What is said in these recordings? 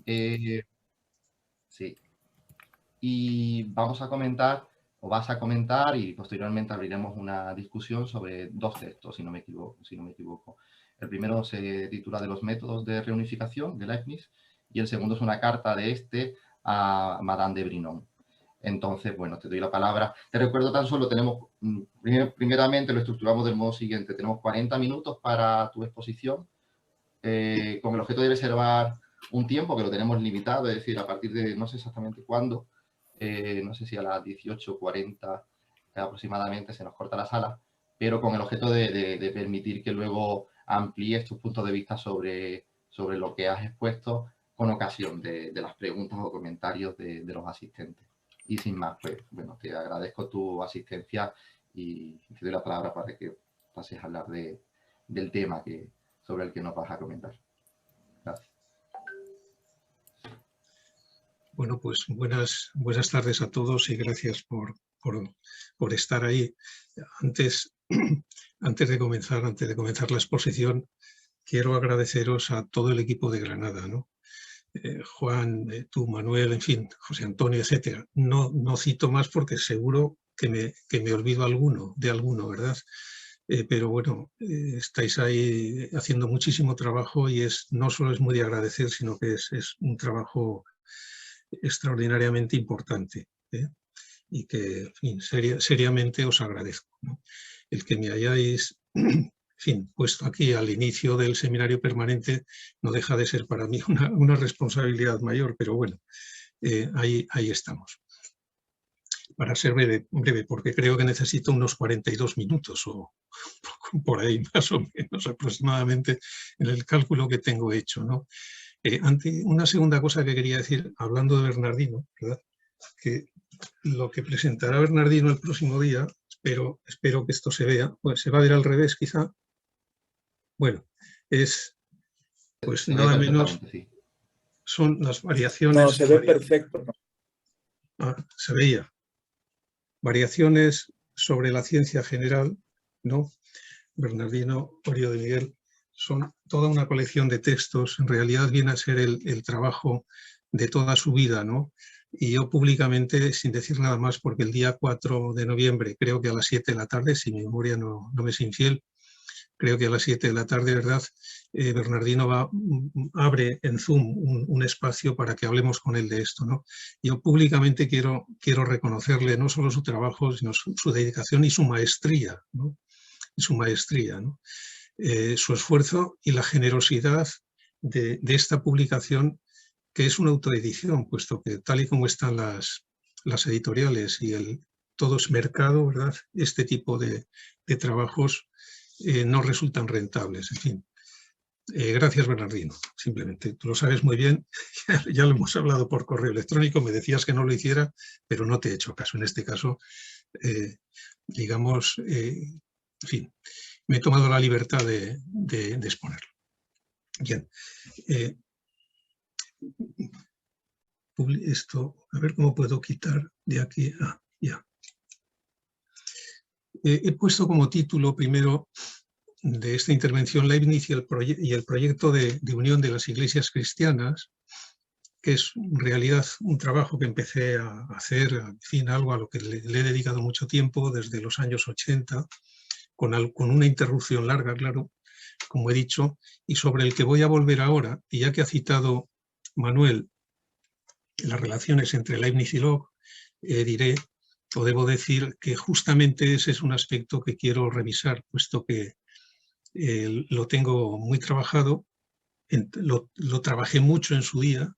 Eh, sí. Y vamos a comentar, o vas a comentar, y posteriormente abriremos una discusión sobre dos textos, si no me equivoco. El primero se titula De los métodos de reunificación, de Leibniz, y el segundo es una carta de este a Madame de Brinon. Entonces, bueno, te doy la palabra. Te recuerdo tan solo, primeramente lo estructuramos del modo siguiente. Tenemos 40 minutos para tu exposición, con el objeto de reservar un tiempo que lo tenemos limitado, es decir, a partir de no sé exactamente cuándo, no sé si a las 18:40 aproximadamente se nos corta la sala, pero con el objeto de permitir que luego amplíes tus puntos de vista sobre lo que has expuesto con ocasión de las preguntas o comentarios de los asistentes. Y sin más, pues, bueno, te agradezco tu asistencia y te doy la palabra para que pases a hablar del tema sobre el que nos vas a comentar. Gracias. Bueno, pues buenas tardes a todos y gracias por estar ahí. Antes de comenzar la exposición, quiero agradeceros a todo el equipo de Granada, ¿no? Juan, tú, Manuel, en fin, José Antonio, etcétera. No cito más porque seguro que me olvido de alguno, ¿verdad? Pero bueno, estáis ahí haciendo muchísimo trabajo y no solo es muy de agradecer, sino que es un trabajo extraordinariamente importante, ¿eh? Y que, en fin, seriamente os agradezco, ¿no? El que me hayáis, en fin, puesto aquí al inicio del seminario permanente no deja de ser para mí una responsabilidad mayor, pero bueno, ahí estamos. Para ser breve, porque creo que necesito unos 42 minutos o por ahí más o menos aproximadamente en el cálculo que tengo hecho, ¿no? Una segunda cosa que quería decir, hablando de Bernardino, ¿verdad? Que lo que presentará Bernardino el próximo día, espero que esto se vea, pues se va a ver al revés quizá, bueno, es pues Se ve nada menos, perfectamente, sí. son las No, variaciones, se ve perfecto. se veía, variaciones sobre la ciencia general, ¿no? Bernardino Orio de Miguel, son toda una colección de textos, en realidad viene a ser el trabajo de toda su vida, ¿no? Y yo públicamente, sin decir nada más, porque el día 4 de noviembre, creo que a las 7 de la tarde, si mi memoria no me es infiel, creo que a las 7 de la tarde, ¿verdad? Bernardino abre en Zoom un espacio para que hablemos con él de esto, ¿no? Yo públicamente quiero reconocerle no solo su trabajo, sino su dedicación y su maestría, ¿no? Su maestría, ¿no? Su esfuerzo y la generosidad de esta publicación, que es una autoedición, puesto que tal y como están las editoriales y todo es mercado, ¿verdad? Este tipo de trabajos no resultan rentables, en fin. Gracias, Bernardino, simplemente. Tú lo sabes muy bien, ya lo hemos hablado por correo electrónico, me decías que no lo hiciera, pero no te he hecho caso. En este caso, digamos, en fin, me he tomado la libertad de exponerlo. Bien. Esto, a ver cómo puedo quitar de aquí. Ya. He puesto como título primero de esta intervención Leibniz y el proyecto de unión de las iglesias cristianas, que es en realidad un trabajo que empecé a hacer, en fin, algo a lo que le he dedicado mucho tiempo, desde los años 80, con una interrupción larga, claro, como he dicho, y sobre el que voy a volver ahora, y ya que ha citado Manuel las relaciones entre Leibniz y Locke, diré, o debo decir, que justamente ese es un aspecto que quiero revisar, puesto que lo tengo muy trabajado, lo trabajé mucho en su día,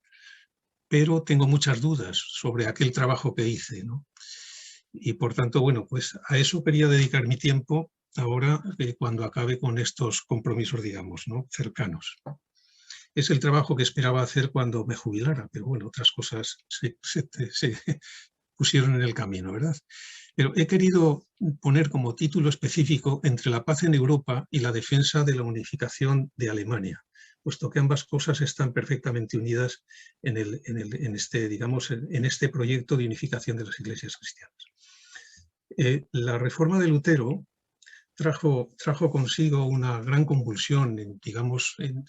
pero tengo muchas dudas sobre aquel trabajo que hice, ¿no? Y por tanto, bueno, pues a eso quería dedicar mi tiempo ahora, cuando acabe con estos compromisos, digamos, ¿no? Cercanos. Es el trabajo que esperaba hacer cuando me jubilara, pero bueno, otras cosas se pusieron en el camino, ¿verdad? Pero he querido poner como título específico Entre la paz en Europa y la defensa de la unificación de Alemania, puesto que ambas cosas están perfectamente unidas en este proyecto de unificación de las iglesias cristianas. La reforma de Lutero trajo consigo una gran convulsión, digamos, en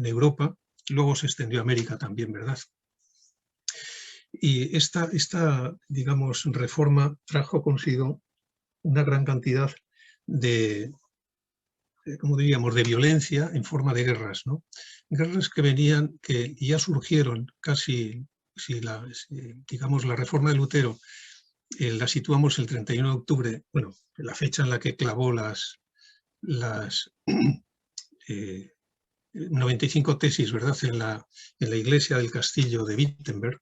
Europa, luego se extendió a América también, ¿verdad? Y esta digamos, reforma trajo consigo una gran cantidad de, ¿cómo diríamos?, de violencia en forma de guerras, ¿no? Guerras que venían, que ya surgieron casi, digamos, la reforma de Lutero la situamos el 31 de octubre, bueno, la fecha en la que clavó las 95 tesis, ¿verdad?, en la iglesia del castillo de Wittenberg,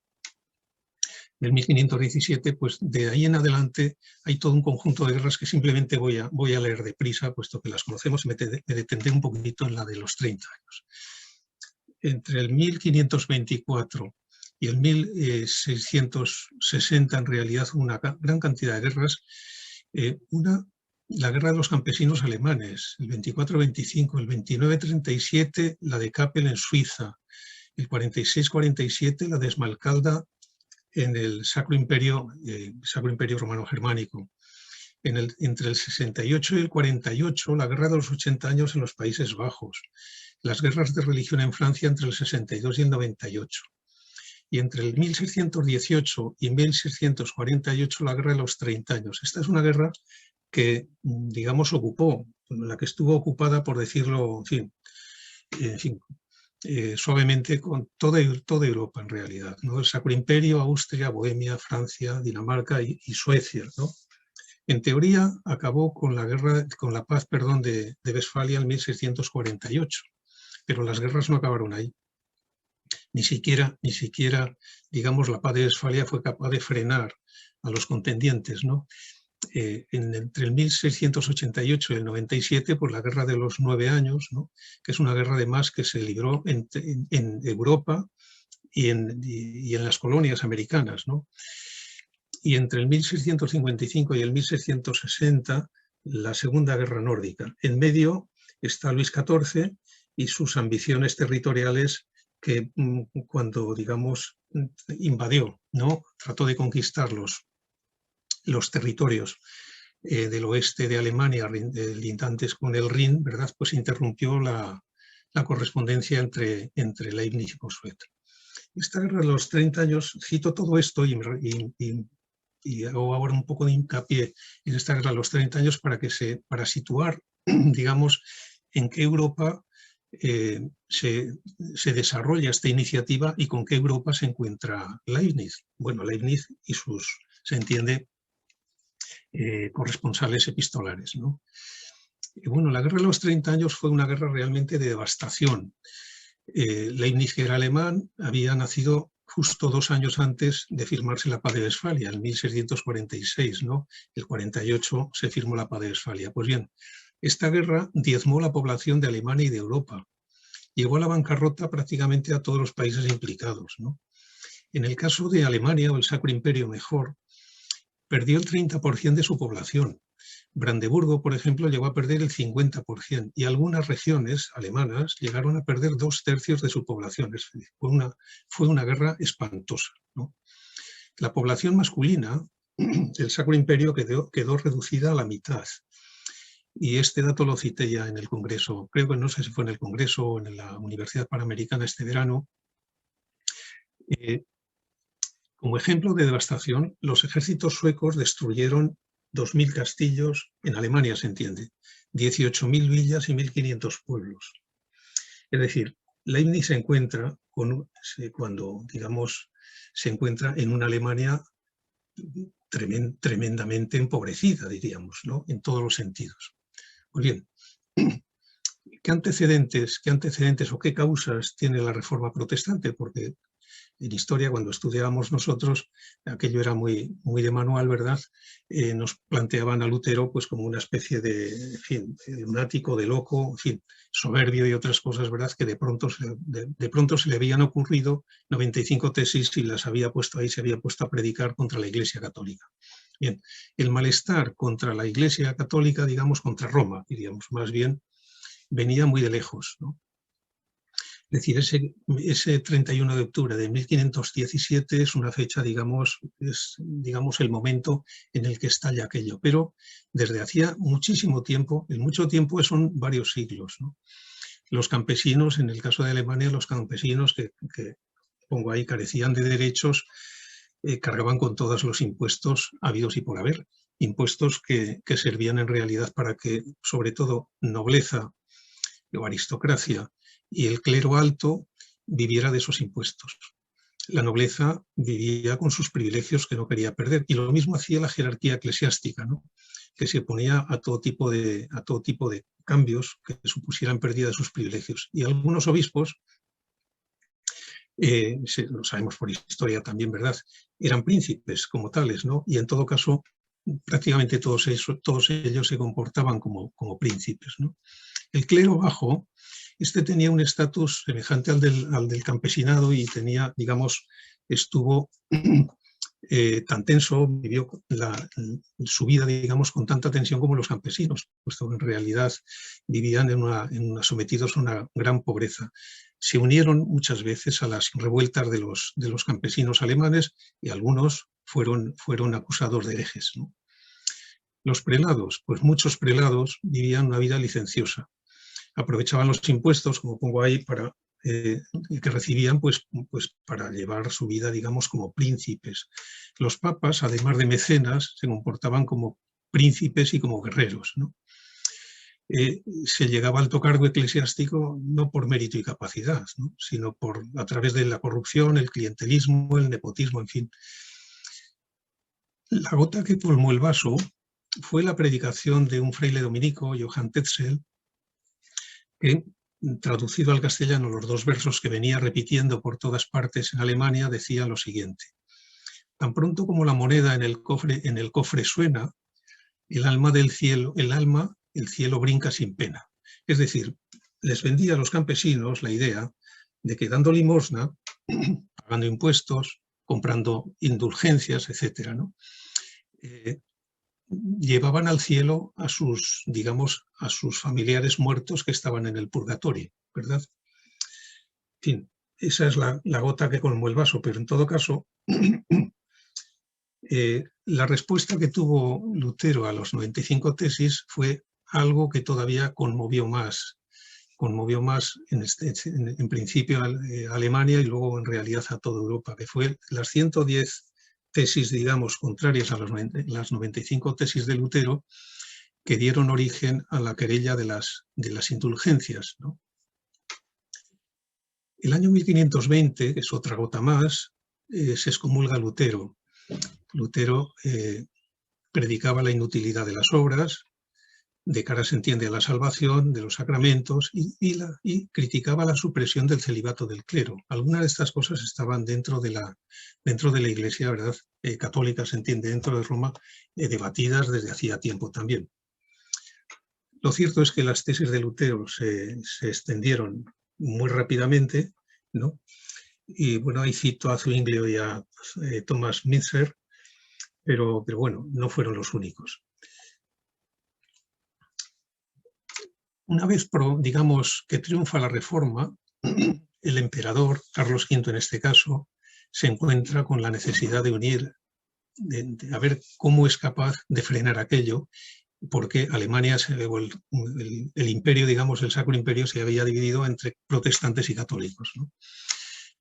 del 1517, pues de ahí en adelante hay todo un conjunto de guerras que simplemente voy a leer deprisa, puesto que las conocemos, y me detendré un poquito en la de los 30 años. Entre el 1524 y el 1660, en realidad, una gran cantidad de guerras. La guerra de los campesinos alemanes, el 24-25, el 29-37, la de Kappel en Suiza, el 46-47, la de Esmalcalda en el Sacro Imperio Romano Germánico. Entre el 68 y el 48, la guerra de los 80 años en los Países Bajos, las guerras de religión en Francia entre el 62 y el 98. Y entre el 1618 y 1648, la guerra de los 30 años. Esta es una guerra que, digamos, la que estuvo ocupada, por decirlo, en fin, suavemente, con toda Europa en realidad, ¿no? El Sacro Imperio, Austria, Bohemia, Francia, Dinamarca y Suecia, ¿no? En teoría acabó con la paz de Westfalia en 1648, pero las guerras no acabaron ahí. Ni siquiera, digamos, la paz de Westfalia fue capaz de frenar a los contendientes, ¿no? Entre el 1688 y el 97, pues la guerra de los 9 años, ¿no?, que es una guerra además que se libró en Europa y en las colonias americanas, ¿no? Y entre el 1655 y el 1660, la Segunda Guerra Nórdica. En medio está Luis XIV y sus ambiciones territoriales que cuando, digamos, invadió, ¿no?, trató de conquistar los territorios del oeste de Alemania, lindantes con el Rin, ¿verdad?, pues interrumpió la correspondencia entre Leibniz y Bossuet. Esta guerra de los 30 años, cito todo esto y hago ahora un poco de hincapié en esta guerra de los 30 años para situar, digamos, en qué Europa se desarrolla esta iniciativa y con qué Europa se encuentra Leibniz. Bueno, Leibniz y sus, se entiende, corresponsales epistolares, ¿no? Y bueno, la guerra de los 30 años fue una guerra realmente de devastación. Leibniz, que era alemán, había nacido justo 2 años antes de firmarse la paz de Westfalia, en 1646, ¿no? El 48 se firmó la paz de Westfalia. Pues bien, esta guerra diezmó la población de Alemania y de Europa. Llevó a la bancarrota prácticamente a todos los países implicados, ¿no? En el caso de Alemania, o el Sacro Imperio mejor, perdió el 30% de su población. Brandeburgo, por ejemplo, llegó a perder el 50% y algunas regiones alemanas llegaron a perder 2/3 de su población. Fue una guerra espantosa, ¿no? La población masculina del Sacro Imperio quedó reducida a la mitad. Y este dato lo cité ya en el Congreso, creo que no sé si fue en el Congreso o en la Universidad Panamericana este verano. Como ejemplo de devastación, los ejércitos suecos destruyeron 2.000 castillos, en Alemania se entiende, 18.000 villas y 1.500 pueblos. Es decir, Leibniz se encuentra cuando, digamos, se encuentra en una Alemania tremendamente empobrecida, diríamos, ¿no?, en todos los sentidos. Pues bien, ¿qué antecedentes o qué causas tiene la Reforma Protestante? Porque en historia, cuando estudiábamos nosotros, aquello era muy de manual, ¿verdad? Nos planteaban a Lutero pues como una especie de lunático, de loco, en fin, soberbio y otras cosas, ¿verdad?, que de pronto se le habían ocurrido 95 tesis y las había puesto ahí, se había puesto a predicar contra la Iglesia Católica. Bien, el malestar contra la Iglesia Católica, digamos, contra Roma, diríamos, más bien, venía muy de lejos, ¿no? Es decir, ese 31 de octubre de 1517 es una fecha, digamos, el momento en el que estalla aquello, pero desde hacía muchísimo tiempo, en mucho tiempo son varios siglos, ¿no? Los campesinos, en el caso de Alemania, los campesinos que pongo ahí, carecían de derechos, cargaban con todos los impuestos habidos y por haber. Impuestos que servían en realidad para que, sobre todo, nobleza o aristocracia y el clero alto viviera de esos impuestos. La nobleza vivía con sus privilegios que no quería perder. Y lo mismo hacía la jerarquía eclesiástica, ¿no? Que se oponía a todo tipo de cambios que supusieran pérdida de sus privilegios. Y algunos obispos, lo sabemos por historia también, ¿verdad?, eran príncipes como tales, ¿no? Y en todo caso, prácticamente todos ellos se comportaban como príncipes, ¿no? El clero bajo, tenía un estatus semejante al del campesinado y tenía, digamos, estuvo tan tenso, vivió su vida, digamos, con tanta tensión como los campesinos, puesto que en realidad vivían sometidos a una gran pobreza. Se unieron muchas veces a las revueltas de los campesinos alemanes y algunos fueron acusados de herejes, ¿no? Los prelados, pues muchos prelados vivían una vida licenciosa. Aprovechaban los impuestos, como pongo ahí, que recibían pues para llevar su vida, digamos, como príncipes. Los papas, además de mecenas, se comportaban como príncipes y como guerreros, ¿no? Se llegaba al alto cargo eclesiástico no por mérito y capacidad, ¿no?, sino a través de la corrupción, el clientelismo, el nepotismo, en fin. La gota que colmó el vaso fue la predicación de un fraile dominico, Johann Tetzel, que, traducido al castellano, los 2 versos que venía repitiendo por todas partes en Alemania, decía lo siguiente: tan pronto como la moneda en el cofre suena, el cielo brinca sin pena. Es decir, les vendía a los campesinos la idea de que dando limosna, pagando impuestos, comprando indulgencias, etcétera, ¿no?, llevaban al cielo a sus familiares muertos que estaban en el purgatorio, ¿verdad? En fin, esa es la gota que colmó el vaso, pero en todo caso, la respuesta que tuvo Lutero a los 95 tesis fue algo que todavía conmovió más en principio a Alemania y luego en realidad a toda Europa, que fue las 110 tesis, digamos, contrarias a las 95 tesis de Lutero, que dieron origen a la querella de las indulgencias, ¿no? El año 1520, que es otra gota más, se excomulga Lutero. Lutero predicaba la inutilidad de las obras, de cara se entiende a la salvación, de los sacramentos, y criticaba la supresión del celibato del clero. Algunas de estas cosas estaban dentro de la Iglesia, ¿verdad?, católica, se entiende, dentro de Roma, debatidas desde hacía tiempo también. Lo cierto es que las tesis de Lutero se extendieron muy rápidamente, ¿no? Y bueno, ahí cito a Zwinglio y a Thomas Müntzer, pero bueno, no fueron los únicos. Una vez, digamos, que triunfa la Reforma, el emperador, Carlos V en este caso, se encuentra con la necesidad de unir, a ver cómo es capaz de frenar aquello, porque Alemania, el imperio, digamos, el Sacro Imperio se había dividido entre protestantes y católicos, ¿no?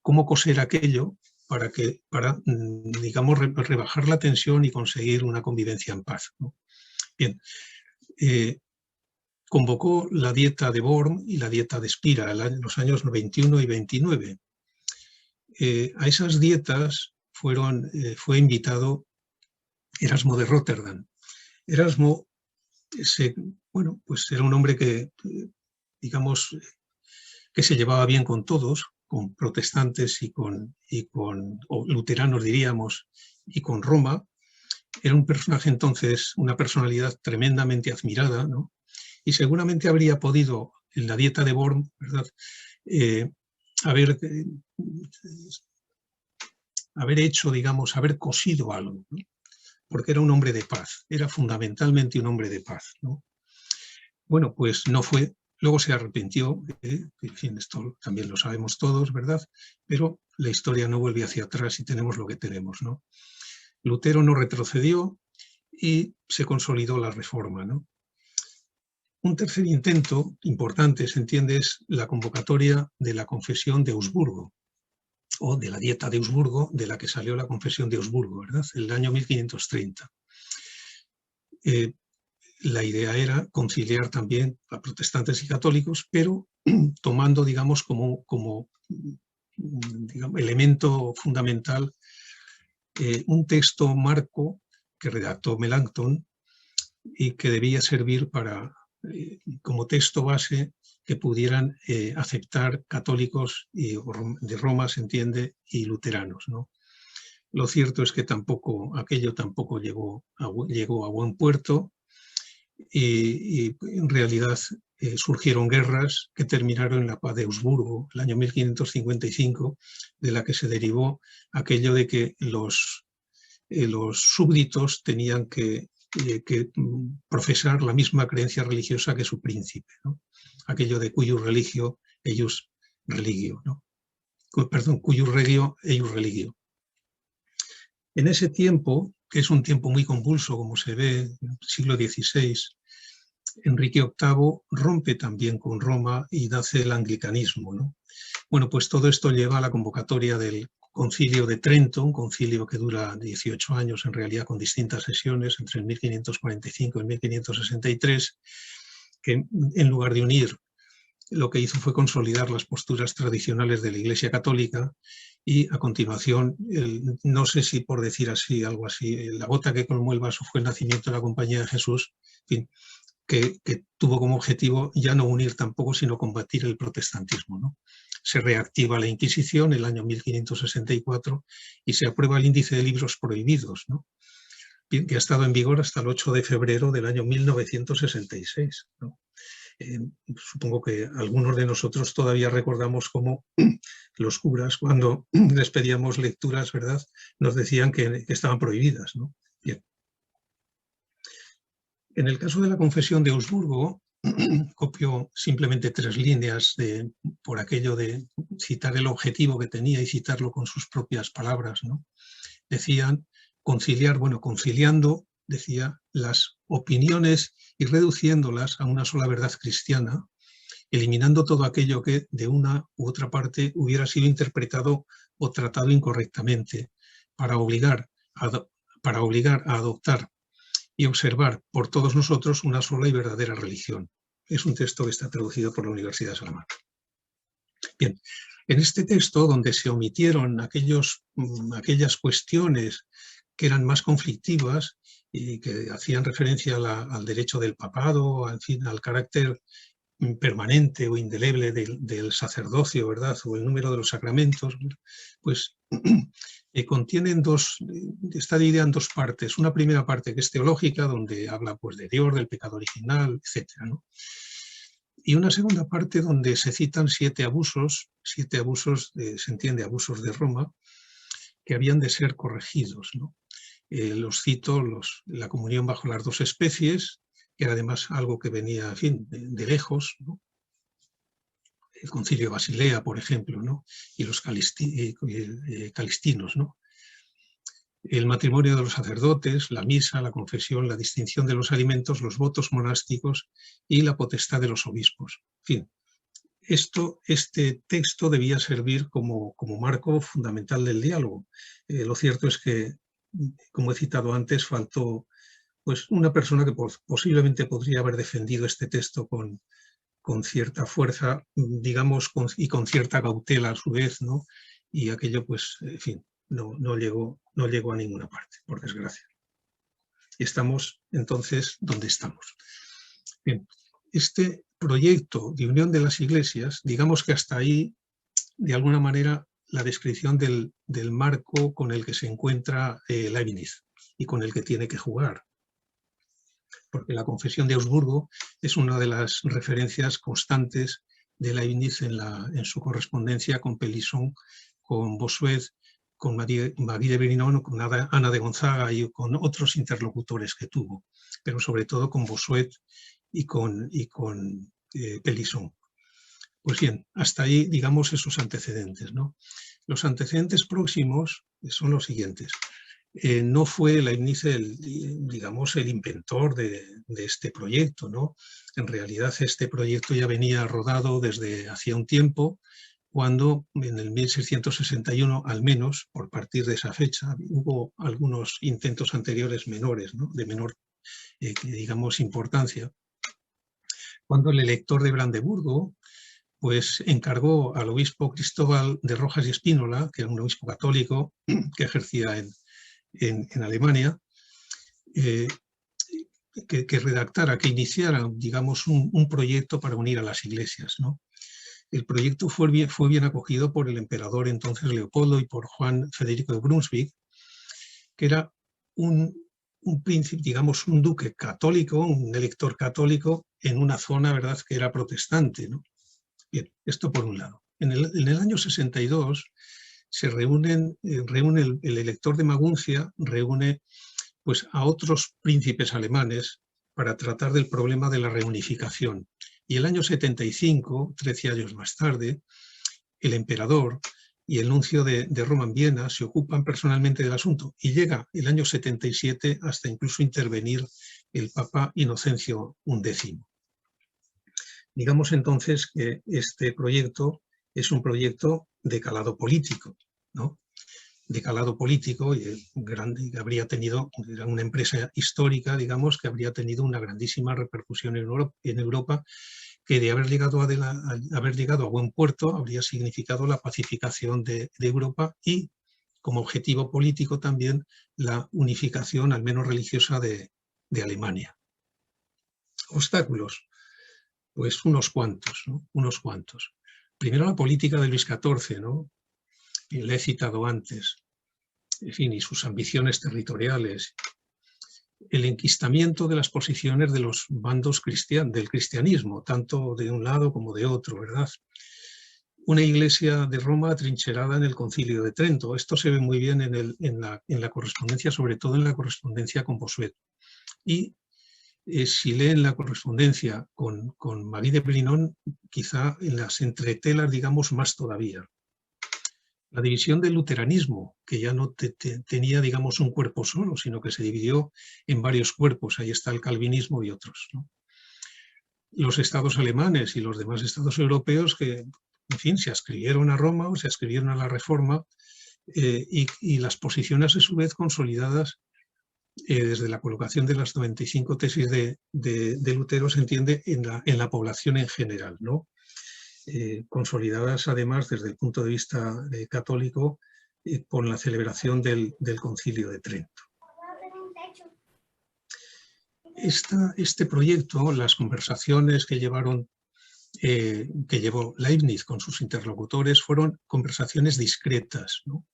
¿Cómo coser aquello para digamos, rebajar la tensión y conseguir una convivencia en paz, ¿no? Bien, convocó la Dieta de Worms y la Dieta de Spira en los años 21 y 29. A esas dietas fue invitado Erasmo de Róterdam. Erasmo, pues era un hombre que, digamos, que se llevaba bien con todos, con protestantes o luteranos, diríamos, y con Roma. Era un personaje entonces, una personalidad tremendamente admirada, ¿no? Y seguramente habría podido, en la Dieta de Worms, ¿verdad?, haber hecho, digamos, haber cosido algo, ¿no?, porque era un hombre de paz, era fundamentalmente un hombre de paz, ¿no? Bueno, pues no fue, luego se arrepintió, en fin, esto también lo sabemos todos, ¿verdad?, pero la historia no vuelve hacia atrás y tenemos lo que tenemos, ¿no? Lutero no retrocedió y se consolidó la Reforma, ¿no? Un tercer intento importante, se entiende, es la convocatoria de la Confesión de Augsburgo, o de la Dieta de Augsburgo, de la que salió la Confesión de Augsburgo, ¿verdad?, el año 1530. La idea era conciliar también a protestantes y católicos, pero tomando, digamos, como digamos, elemento fundamental un texto marco que redactó Melanchthon y que debía servir para, como texto base que pudieran aceptar católicos de Roma, se entiende, y luteranos, ¿no? Lo cierto es que aquello tampoco llegó a buen puerto y en realidad surgieron guerras que terminaron en la paz de Augsburgo, el año 1555, de la que se derivó aquello de que los súbditos tenían que profesar la misma creencia religiosa que su príncipe, ¿no? Aquello de cuius religio, eius religio, ¿no? Perdón, cuius regio, eius religio. En ese tiempo, que es un tiempo muy convulso, como se ve en el siglo XVI, Enrique VIII rompe también con Roma y nace el anglicanismo, ¿no? Bueno, pues todo esto lleva a la convocatoria del Concilio de Trento, un concilio que dura 18 años en realidad, con distintas sesiones entre el 1545 y el 1563, que en lugar de unir, lo que hizo fue consolidar las posturas tradicionales de la Iglesia Católica y a continuación, no sé si por decir así, algo así, la gota que colmó el vaso fue el nacimiento de la Compañía de Jesús, en fin, que tuvo como objetivo ya no unir tampoco, sino combatir el protestantismo, ¿no? Se reactiva la Inquisición en el año 1564 y se aprueba el índice de libros prohibidos, ¿no?, que ha estado en vigor hasta el 8 de febrero del año 1966, ¿no? Supongo que algunos de nosotros todavía recordamos cómo los curas, cuando les pedíamos lecturas, ¿verdad?, nos decían que estaban prohibidas, ¿no? Bien. En el caso de la Confesión de Augsburgo, copio simplemente 3 líneas por aquello de citar el objetivo que tenía y citarlo con sus propias palabras, ¿no? Decían conciliando, decía, las opiniones y reduciéndolas a una sola verdad cristiana, eliminando todo aquello que de una u otra parte hubiera sido interpretado o tratado incorrectamente, para obligar a adoptar y observar por todos nosotros una sola y verdadera religión. Es un texto que está traducido por la Universidad de Salamanca. Bien, en este texto, donde se omitieron aquellas cuestiones que eran más conflictivas y que hacían referencia al derecho del papado, en fin, al carácter permanente o indeleble del sacerdocio, ¿verdad?, o el número de los sacramentos, pues está dividida en 2 partes. Una primera parte que es teológica, donde habla pues de Dios, del pecado original, etcétera, ¿no? Y una segunda parte donde se citan 7 abusos, se entiende, abusos de Roma, que habían de ser corregidos, ¿no? Los cito, la comunión bajo las 2 especies, que era además algo que venía, en fin, de lejos, ¿no? El Concilio de Basilea, por ejemplo, ¿no?, y los calistinos, ¿no? El matrimonio de los sacerdotes, la misa, la confesión, la distinción de los alimentos, los votos monásticos y la potestad de los obispos. En fin, este texto debía servir como marco fundamental del diálogo. Lo cierto es que, como he citado antes, faltó pues una persona que posiblemente podría haber defendido este texto con cierta fuerza, digamos, y con cierta cautela a su vez, ¿no? Y aquello, pues, en fin, no llegó a ninguna parte, por desgracia. Y estamos, entonces, donde estamos. Bien, este proyecto de unión de las iglesias, digamos que hasta ahí, de alguna manera, la descripción del marco con el que se encuentra Leibniz y con el que tiene que jugar. Porque la Confesión de Augsburgo es una de las referencias constantes de Leibniz en su correspondencia con Pelisson, con Bossuet, con Marie de Brignon, con Ana de Gonzaga y con otros interlocutores que tuvo, pero sobre todo con Bossuet y con Pelisson. Pues bien, hasta ahí, digamos, esos antecedentes, ¿no? Los antecedentes próximos son los siguientes. no fue Leibniz digamos, el inventor de este proyecto, ¿no? En realidad este proyecto ya venía rodado desde hacía un tiempo, cuando en el 1661, al menos, por partir de esa fecha, hubo algunos intentos anteriores menores, ¿no? De menor, digamos, importancia, cuando el elector de Brandeburgo pues encargó al obispo Cristóbal de Rojas y Espínola, que era un obispo católico que ejercía en Alemania, que redactara, que iniciara, digamos, un proyecto para unir a las iglesias, ¿no? El proyecto fue bien acogido por el emperador entonces Leopoldo y por Juan Federico de Brunswick, que era un príncipe, digamos, un duque católico, un elector católico en una zona, ¿verdad?, que era protestante, ¿no? Bien, esto por un lado. En el año 62 se reúne el elector de Maguncia, reúne pues, a otros príncipes alemanes para tratar del problema de la reunificación. Y el año 75, 13 años más tarde, el emperador y el nuncio de Roma en Viena se ocupan personalmente del asunto y llega el año 77 hasta incluso intervenir el Papa Inocencio XI. Digamos entonces que este proyecto es un proyecto de calado político, ¿no? De calado político y grande, que habría tenido, era una empresa histórica, digamos, que habría tenido una grandísima repercusión en Europa, que de haber llegado a buen puerto habría significado la pacificación de Europa y, como objetivo político también, la unificación, al menos religiosa, de Alemania. Obstáculos, pues unos cuantos, ¿no? Unos cuantos. Primero la política de Luis XIV, ¿no? Le he citado antes, en fin, y sus ambiciones territoriales, el enquistamiento de las posiciones de los bandos del cristianismo, tanto de un lado como de otro, ¿verdad? Una iglesia de Roma atrincherada en el Concilio de Trento. Esto se ve muy bien en la correspondencia, sobre todo en la correspondencia con Bossuet. Y si leen la correspondencia con Marie de Brinon, quizá en las entretelas, digamos, más todavía. La división del luteranismo, que ya no tenía, digamos, un cuerpo solo, sino que se dividió en varios cuerpos. Ahí está el calvinismo y otros, ¿no? Los estados alemanes y los demás estados europeos que, en fin, se adscribieron a Roma o se adscribieron a la Reforma, y las posiciones a su vez consolidadas desde la colocación de las 95 tesis de Lutero, se entiende, en la población en general, ¿no? Consolidadas además desde el punto de vista católico con la celebración del Concilio de Trento. Este proyecto, las conversaciones que llevó Leibniz con sus interlocutores, fueron conversaciones discretas, ¿no?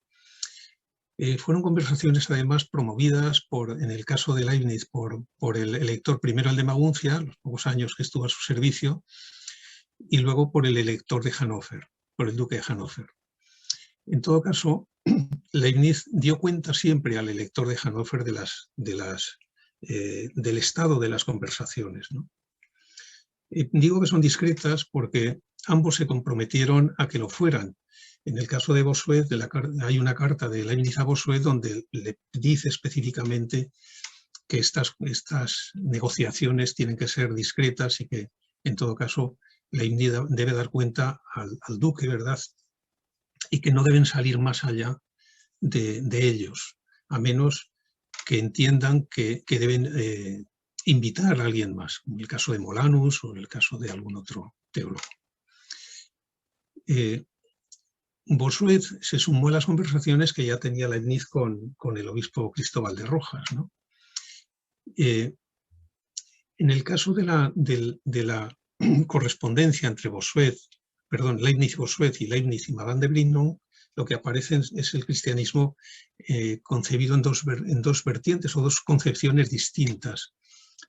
Fueron conversaciones además promovidas, en el caso de Leibniz, por el elector, primero el de Maguncia, los pocos años que estuvo a su servicio, y luego por el elector de Hannover, por el duque de Hannover. En todo caso, Leibniz dio cuenta siempre al elector de Hannover del estado de las conversaciones, ¿no? Digo que son discretas porque ambos se comprometieron a que lo fueran. En el caso de Bossuet, hay una carta de Leibniz a Bossuet donde le dice específicamente que estas negociaciones tienen que ser discretas y que, en todo caso, Leibniz debe dar cuenta al duque, ¿verdad? Y que no deben salir más allá de ellos, a menos que entiendan que deben invitar a alguien más, en el caso de Molanus o en el caso de algún otro teólogo. Bossuet se sumó a las conversaciones que ya tenía Leibniz con el obispo Cristóbal de Rojas, ¿no? En el caso de la correspondencia entre Leibniz-Bossuet y Leibniz y Madame de Brinon, lo que aparece es el cristianismo concebido en dos vertientes o dos concepciones distintas,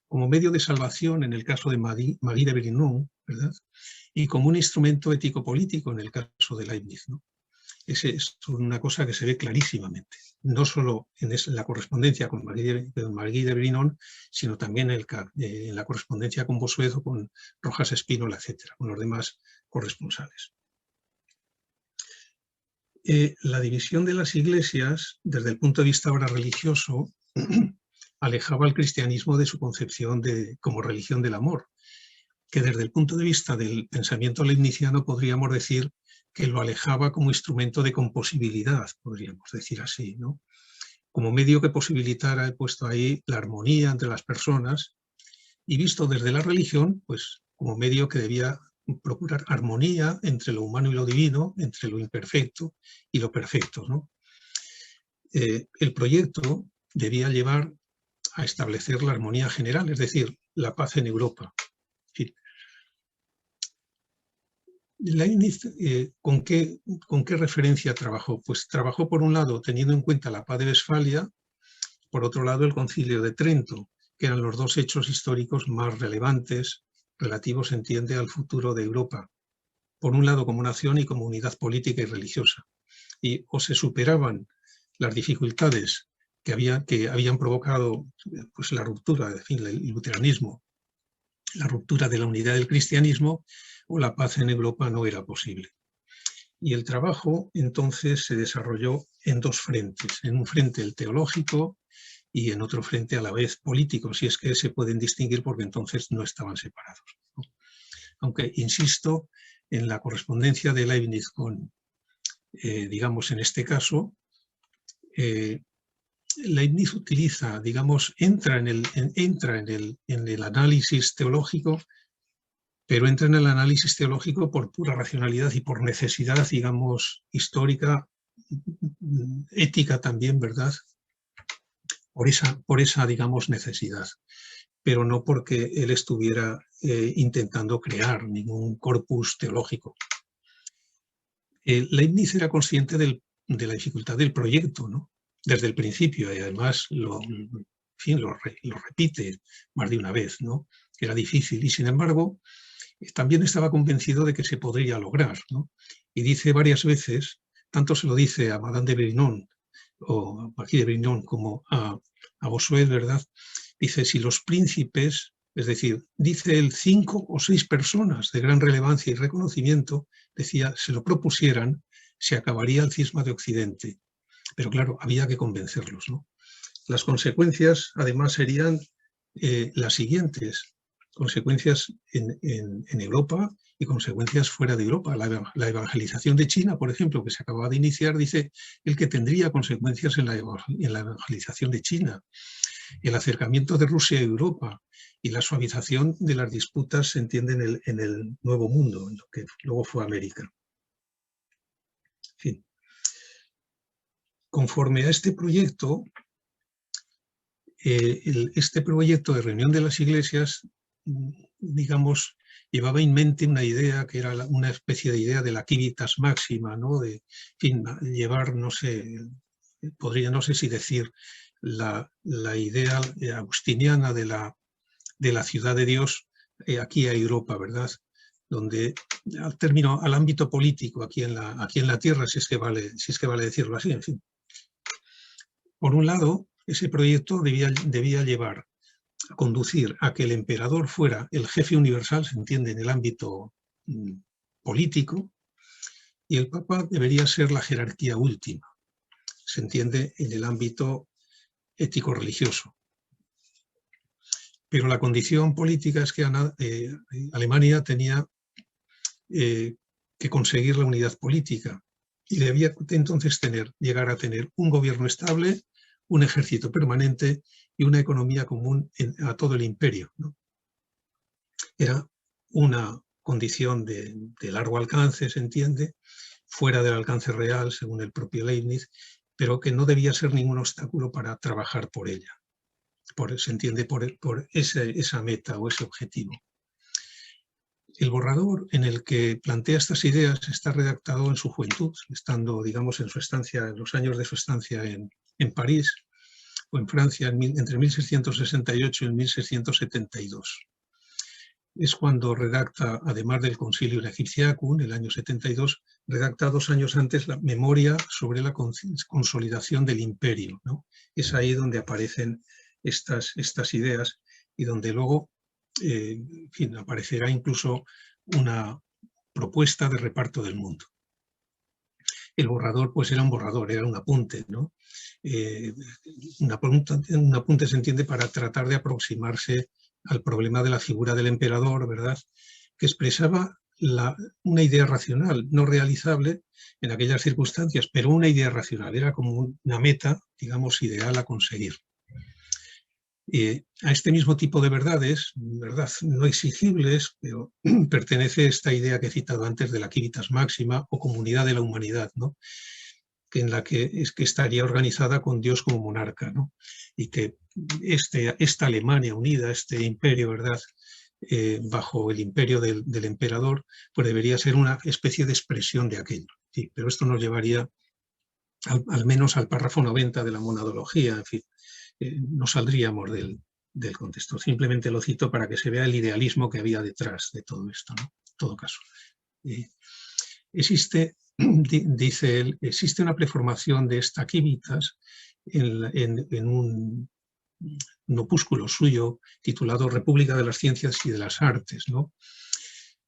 como medio de salvación en el caso de Marie de Brinon, ¿verdad? Y como un instrumento ético-político en el caso de Leibniz, ¿no? Es una cosa que se ve clarísimamente, no solo en la correspondencia con Marie de Brinon, sino también en la correspondencia con Bossuet o con Rojas Espínola, etcétera, con los demás corresponsales. La división de las iglesias, desde el punto de vista ahora religioso, alejaba al cristianismo de su concepción como religión del amor, que desde el punto de vista del pensamiento leibniziano podríamos decir que lo alejaba como instrumento de composibilidad, podríamos decir así, ¿no? Como medio que posibilitara, he puesto ahí, la armonía entre las personas, y visto desde la religión, pues como medio que debía procurar armonía entre lo humano y lo divino, entre lo imperfecto y lo perfecto, ¿no? El proyecto debía llevar a establecer la armonía general, es decir, la paz en Europa. Leibniz, ¿con qué referencia trabajó? Pues trabajó, por un lado, teniendo en cuenta la paz de Westfalia, por otro lado, el Concilio de Trento, que eran los dos hechos históricos más relevantes, relativos, se entiende, al futuro de Europa. Por un lado, como nación y como unidad política y religiosa. Y o se superaban las dificultades que habían provocado pues, la ruptura, en fin, el luteranismo, la ruptura de la unidad del cristianismo, o la paz en Europa no era posible. Y el trabajo entonces se desarrolló en dos frentes, en un frente el teológico y en otro frente a la vez político, si es que se pueden distinguir porque entonces no estaban separados, ¿no? Aunque insisto en la correspondencia de Leibniz con, digamos, en este caso, Leibniz utiliza, digamos, entra en el análisis teológico, pero entra en el análisis teológico por pura racionalidad y por necesidad, digamos, histórica, ética también, ¿verdad? Por esa, digamos, necesidad, pero no porque él estuviera intentando crear ningún corpus teológico. Leibniz era consciente de la dificultad del proyecto, ¿no? Desde el principio, y además lo repite más de una vez, ¿no? Que era difícil, y sin embargo, también estaba convencido de que se podría lograr, ¿no? Y dice varias veces, tanto se lo dice a Madame de Brignon, o a Marquis de Brignon, como a Bossuet, ¿verdad? Dice, si los príncipes, es decir, dice él, 5 o 6 personas de gran relevancia y reconocimiento, decía, se lo propusieran, se acabaría el cisma de Occidente. Pero claro, había que convencerlos, ¿no? Las consecuencias, además, serían las siguientes. Consecuencias en Europa y consecuencias fuera de Europa. La evangelización de China, por ejemplo, que se acababa de iniciar, dice el que tendría consecuencias en la evangelización de China. El acercamiento de Rusia a Europa y la suavización de las disputas, se entiende, en el Nuevo Mundo, en lo que luego fue América. En fin. Conforme a este proyecto, este proyecto de reunión de las iglesias, digamos, llevaba en mente una idea que era una especie de idea de la civitas máxima, ¿no? De, en fin, llevar, no sé, no sé si decir, la idea agustiniana de la ciudad de Dios aquí a Europa, ¿verdad? Donde al ámbito político aquí en la tierra, si es que vale decirlo así, en fin. Por un lado, ese proyecto debía llevar a conducir a que el emperador fuera el jefe universal, se entiende, en el ámbito político, y el papa debería ser la jerarquía última, se entiende, en el ámbito ético-religioso. Pero la condición política es que Alemania tenía que conseguir la unidad política y debía entonces llegar a tener un gobierno estable, un ejército permanente y una economía común a todo el imperio, ¿no? Era una condición de largo alcance, se entiende, fuera del alcance real, según el propio Leibniz, pero que no debía ser ningún obstáculo para trabajar por ella. Se entiende por esa meta o ese objetivo. El borrador en el que plantea estas ideas está redactado en su juventud, estando, digamos, en los años de su estancia en París o en Francia entre 1668 y 1672. Es cuando redacta, además del Concilium Egyptiacum, el año 72, redacta 2 años antes la memoria sobre la consolidación del imperio, ¿no? Es ahí donde aparecen estas ideas y donde luego, en fin, aparecerá incluso una propuesta de reparto del mundo. el borrador pues era un borrador, era un apunte, ¿no? Un apunte se entiende para tratar de aproximarse al problema de la figura del emperador, ¿verdad?, que expresaba una idea racional, no realizable en aquellas circunstancias, pero una idea racional, era como una meta, digamos, ideal a conseguir. A este mismo tipo de verdades, ¿verdad?, no exigibles, pero pertenece esta idea que he citado antes de la civitas máxima o comunidad de la humanidad, ¿no?, que en la que estaría organizada con Dios como monarca, ¿no?, y que esta Alemania unida, este imperio, ¿verdad?, bajo el imperio del emperador, pues debería ser una especie de expresión de aquello. Sí, pero esto nos llevaría al menos al párrafo 90 de la monadología, en fin, no saldríamos del contexto. Simplemente lo cito para que se vea el idealismo que había detrás de todo esto, ¿no? En todo caso. Dice él, existe una preformación de esta civitas en un opúsculo suyo titulado República de las Ciencias y de las Artes, ¿no?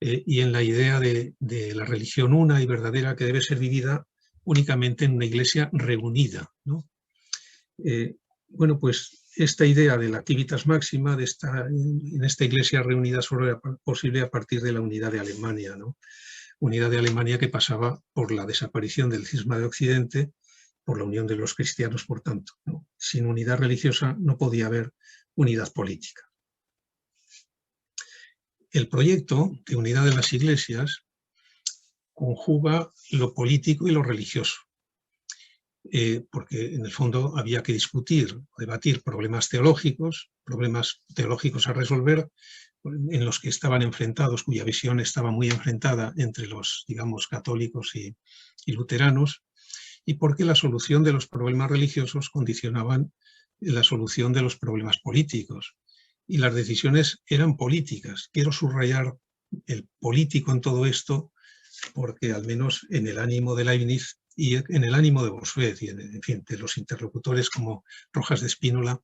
Y en la idea de la religión una y verdadera que debe ser vivida únicamente en una iglesia reunida, ¿no? Bueno, pues esta idea de la civitas máxima, en esta iglesia reunida, solo era posible a partir de la unidad de Alemania, ¿no? Unidad de Alemania que pasaba por la desaparición del cisma de Occidente, por la unión de los cristianos, por tanto, ¿no? Sin unidad religiosa no podía haber unidad política. El proyecto de unidad de las iglesias conjuga lo político y lo religioso, porque en el fondo había que discutir, debatir problemas teológicos a resolver, en los que estaban enfrentados, cuya visión estaba muy enfrentada entre los, digamos, católicos y luteranos, y porque la solución de los problemas religiosos condicionaban la solución de los problemas políticos. Y las decisiones eran políticas. Quiero subrayar el político en todo esto, porque al menos en el ánimo de Leibniz y en el ánimo de Bossuet y en fin, de los interlocutores como Rojas de Spínola,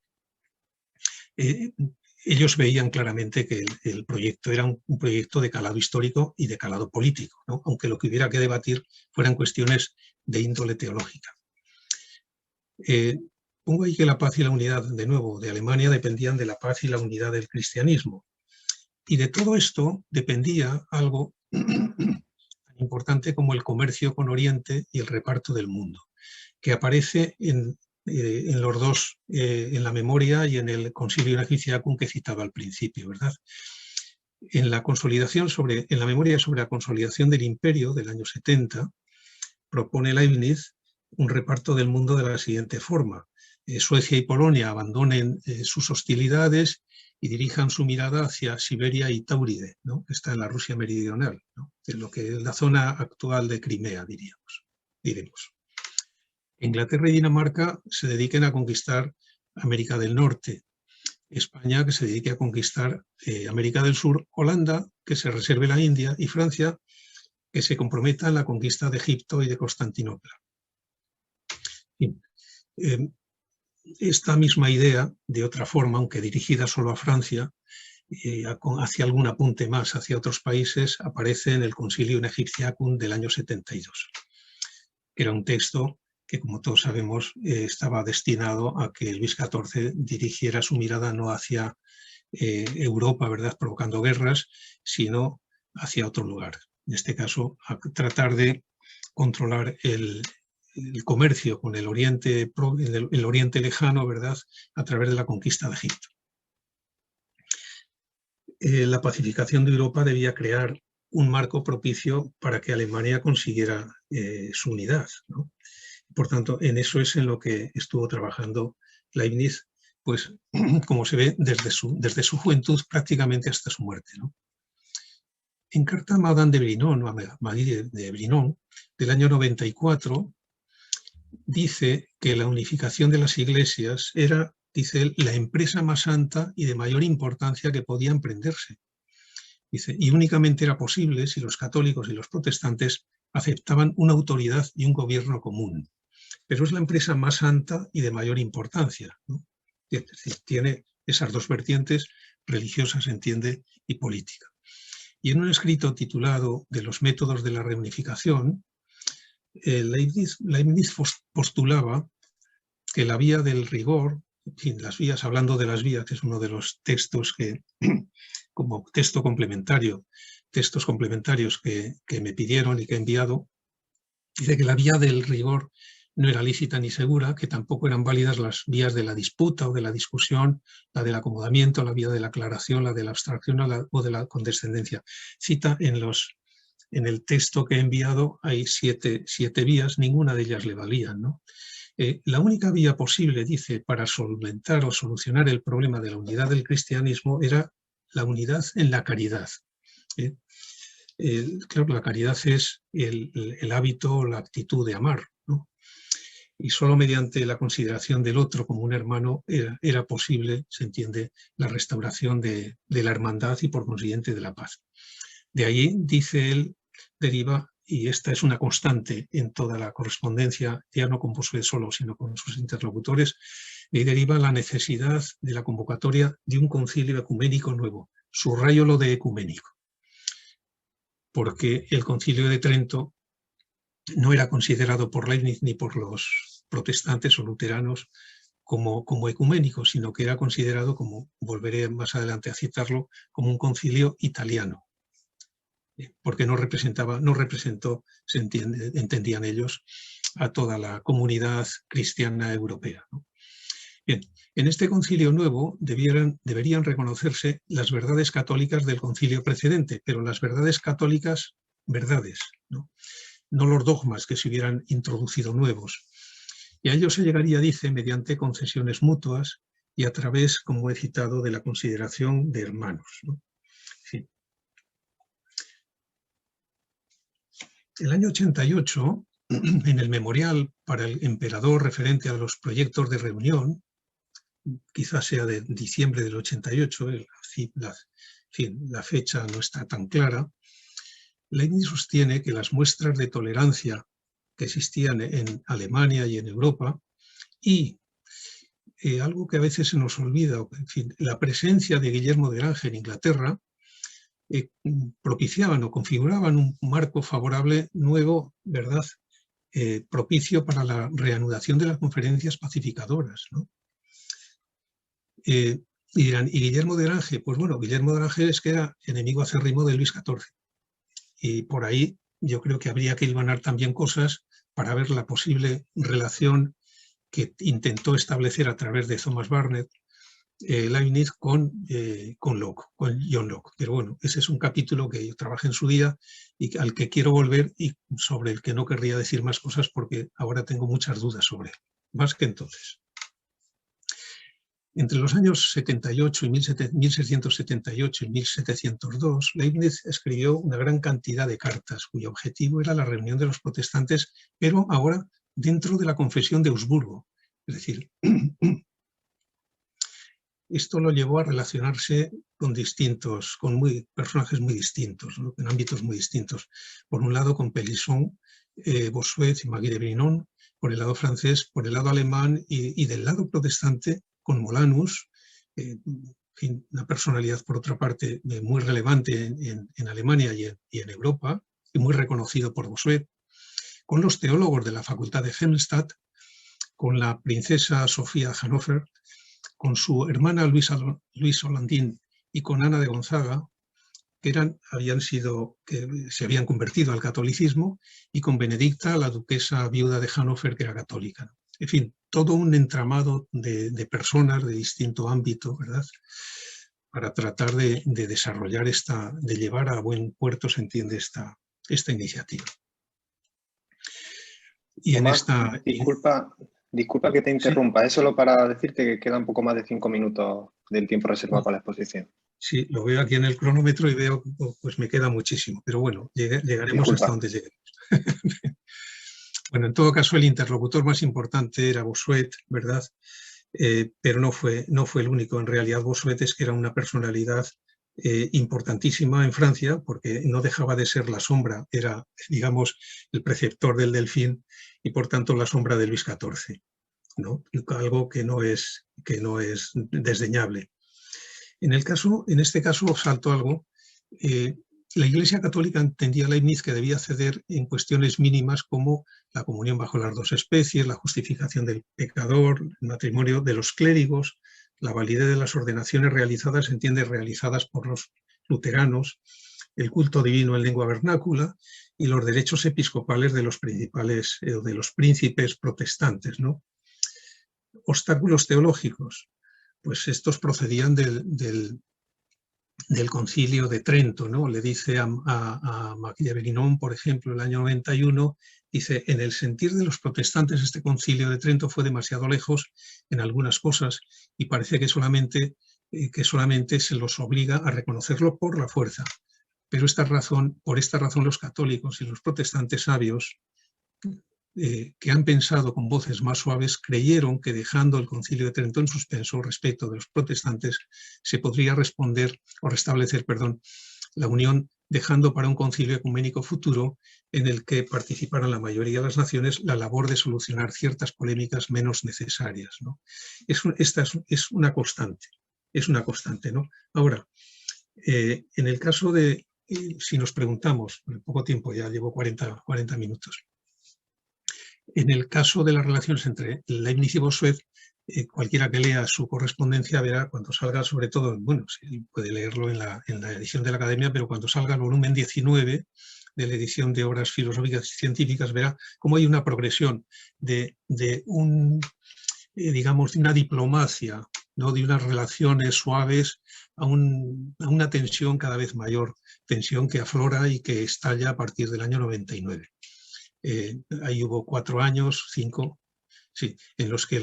ellos veían claramente que el proyecto era un proyecto de calado histórico y de calado político, ¿no?, aunque lo que hubiera que debatir fueran cuestiones de índole teológica. Pongo ahí que la paz y la unidad, de nuevo, de Alemania dependían de la paz y la unidad del cristianismo. Y de todo esto dependía algo tan importante como el comercio con Oriente y el reparto del mundo, que aparece en los dos, en la memoria y en el Concilio Egipciacum que citaba al principio, ¿verdad? En la memoria sobre la consolidación del imperio del año 70, propone Leibniz un reparto del mundo de la siguiente forma. Suecia y Polonia abandonen sus hostilidades y dirijan su mirada hacia Siberia y Táuride, ¿no?, que está en la Rusia meridional, ¿no?, en lo que es la zona actual de Crimea, diremos. Inglaterra y Dinamarca se dediquen a conquistar América del Norte, España que se dedique a conquistar América del Sur, Holanda que se reserve la India y Francia que se comprometa en la conquista de Egipto y de Constantinopla. Esta misma idea, de otra forma, aunque dirigida solo a Francia, hacia algún apunte más hacia otros países, aparece en el Concilio Egipciacum del año 72, que era un texto que, como todos sabemos, estaba destinado a que Luis XIV dirigiera su mirada no hacia Europa, ¿verdad?, provocando guerras, sino hacia otro lugar. En este caso, a tratar de controlar el comercio con el Oriente lejano, ¿verdad?, a través de la conquista de Egipto. La pacificación de Europa debía crear un marco propicio para que Alemania consiguiera su unidad, ¿no? Por tanto, en eso es en lo que estuvo trabajando Leibniz, pues, como se ve, desde su juventud prácticamente hasta su muerte, ¿no? En carta a Madame de Brinon, del año 94, dice que la unificación de las iglesias era, dice él, la empresa más santa y de mayor importancia que podía emprenderse. Dice, y únicamente era posible si los católicos y los protestantes aceptaban una autoridad y un gobierno común. Pero es la empresa más santa y de mayor importancia, ¿no? Es decir, tiene esas dos vertientes, religiosa, se entiende, y política. Y en un escrito titulado De los métodos de la reunificación, Leibniz postulaba que la vía del rigor, en fin, las vías, hablando de las vías, que es uno de los textos que, como textos complementarios que me pidieron y que he enviado, dice que la vía del rigor no era lícita ni segura, que tampoco eran válidas las vías de la disputa o de la discusión, la del acomodamiento, la vía de la aclaración, la de la abstracción o de la condescendencia. Cita en el texto que he enviado, hay siete vías, ninguna de ellas le valían, ¿no? La única vía posible, dice, para solventar o solucionar el problema de la unidad del cristianismo era la unidad en la caridad. Claro, la caridad es el hábito, la actitud de amar, ¿no? Y solo mediante la consideración del otro como un hermano era posible, se entiende, la restauración de la hermandad y por consiguiente de la paz. De ahí, dice él, deriva, y esta es una constante en toda la correspondencia, ya no con Bossuet solo, sino con sus interlocutores, de ahí deriva la necesidad de la convocatoria de un concilio ecuménico nuevo. Subrayo lo de ecuménico, porque el concilio de Trento no era considerado por Leibniz ni por los protestantes o luteranos como ecuménico, sino que era considerado como, volveré más adelante a citarlo, como un concilio italiano, porque no representó, entendían ellos, a toda la comunidad cristiana europea, ¿no? Bien, en este concilio nuevo deberían reconocerse las verdades católicas del concilio precedente, pero las verdades católicas, verdades, ¿no? No los dogmas que se hubieran introducido nuevos. Y a ello se llegaría, dice, mediante concesiones mutuas y a través, como he citado, de la consideración de hermanos, ¿no? Sí. El año 88, en el memorial para el emperador referente a los proyectos de reunión, quizás sea de diciembre del 88, la fecha no está tan clara, Leibniz sostiene que las muestras de tolerancia que existían en Alemania y en Europa y algo que a veces se nos olvida, en fin, la presencia de Guillermo de Orange en Inglaterra propiciaban o configuraban un marco favorable nuevo, ¿verdad?, propicio para la reanudación de las conferencias pacificadoras, ¿no? Y dirán, ¿y Guillermo de Orange? Pues bueno, Guillermo de Orange es que era enemigo acérrimo de Luis XIV. Y por ahí yo creo que habría que hilvanar también cosas para ver la posible relación que intentó establecer a través de Thomas Barnett Leibniz con Locke, con John Locke. Pero bueno, ese es un capítulo que yo trabajé en su día y al que quiero volver y sobre el que no querría decir más cosas porque ahora tengo muchas dudas sobre él, más que entonces. Entre los años 78 y 1678 y 1702, Leibniz escribió una gran cantidad de cartas cuyo objetivo era la reunión de los protestantes, pero ahora dentro de la confesión de Augsburgo. Es decir, esto lo llevó a relacionarse con personajes muy distintos, ¿no?, en ámbitos muy distintos. Por un lado con Pélisson, Bossuet y Magui de Brinon, por el lado francés, por el lado alemán y del lado protestante con Molanus, una personalidad por otra parte muy relevante en Alemania y en Europa y muy reconocido por Bossuet, con los teólogos de la Facultad de Helmstadt, con la princesa Sofía Hannover, con su hermana Luis Hollandín y con Ana de Gonzaga, que se habían convertido al catolicismo, y con Benedicta, la duquesa viuda de Hannover, que era católica. En fin, todo un entramado de personas de distinto ámbito, ¿verdad?, para tratar de desarrollar de llevar a buen puerto, se entiende, esta iniciativa. Y Tomás, disculpa que te interrumpa, es solo para decirte que queda un poco más de 5 minutos del tiempo reservado para la exposición. Sí, lo veo aquí en el cronómetro y veo, pues me queda muchísimo, pero bueno, llegaremos hasta donde lleguemos. Bueno, en todo caso, el interlocutor más importante era Bossuet, ¿verdad? Pero no fue el único. En realidad, Bossuet es que era una personalidad importantísima en Francia, porque no dejaba de ser la sombra, era, digamos, el preceptor del Delfín y, por tanto, la sombra de Luis XIV, ¿no? Algo que no es desdeñable. En este caso salto algo. La Iglesia Católica entendía a Leibniz que debía ceder en cuestiones mínimas como la comunión bajo las dos especies, la justificación del pecador, el matrimonio de los clérigos, la validez de las ordenaciones realizadas, se entiende realizadas por los luteranos, el culto divino en lengua vernácula y los derechos episcopales de los principales, de los príncipes protestantes, ¿no? Obstáculos teológicos, pues estos procedían del Concilio de Trento, ¿no? Le dice a Machiavellinón, por ejemplo, el año 91, dice, en el sentir de los protestantes este Concilio de Trento fue demasiado lejos en algunas cosas y parece que solamente se los obliga a reconocerlo por la fuerza. Pero por esta razón los católicos y los protestantes sabios que han pensado con voces más suaves, creyeron que dejando el Concilio de Trento en suspenso respecto de los protestantes, se podría restablecer la unión, dejando para un concilio ecuménico futuro en el que participaran la mayoría de las naciones la labor de solucionar ciertas polémicas menos necesarias, ¿no? Esta es una constante, ¿no? Ahora, en el caso de, si nos preguntamos, en poco tiempo, ya llevo 40 minutos, en el caso de las relaciones entre Leibniz y Bossuet, cualquiera que lea su correspondencia verá cuando salga, sobre todo, bueno, sí, puede leerlo en la edición de la Academia, pero cuando salga el volumen 19 de la edición de obras filosóficas y científicas, verá cómo hay una progresión de una diplomacia, ¿no? De unas relaciones suaves a una tensión cada vez mayor, tensión que aflora y que estalla a partir del año 99. Ahí hubo 4 años, 5, sí, en los que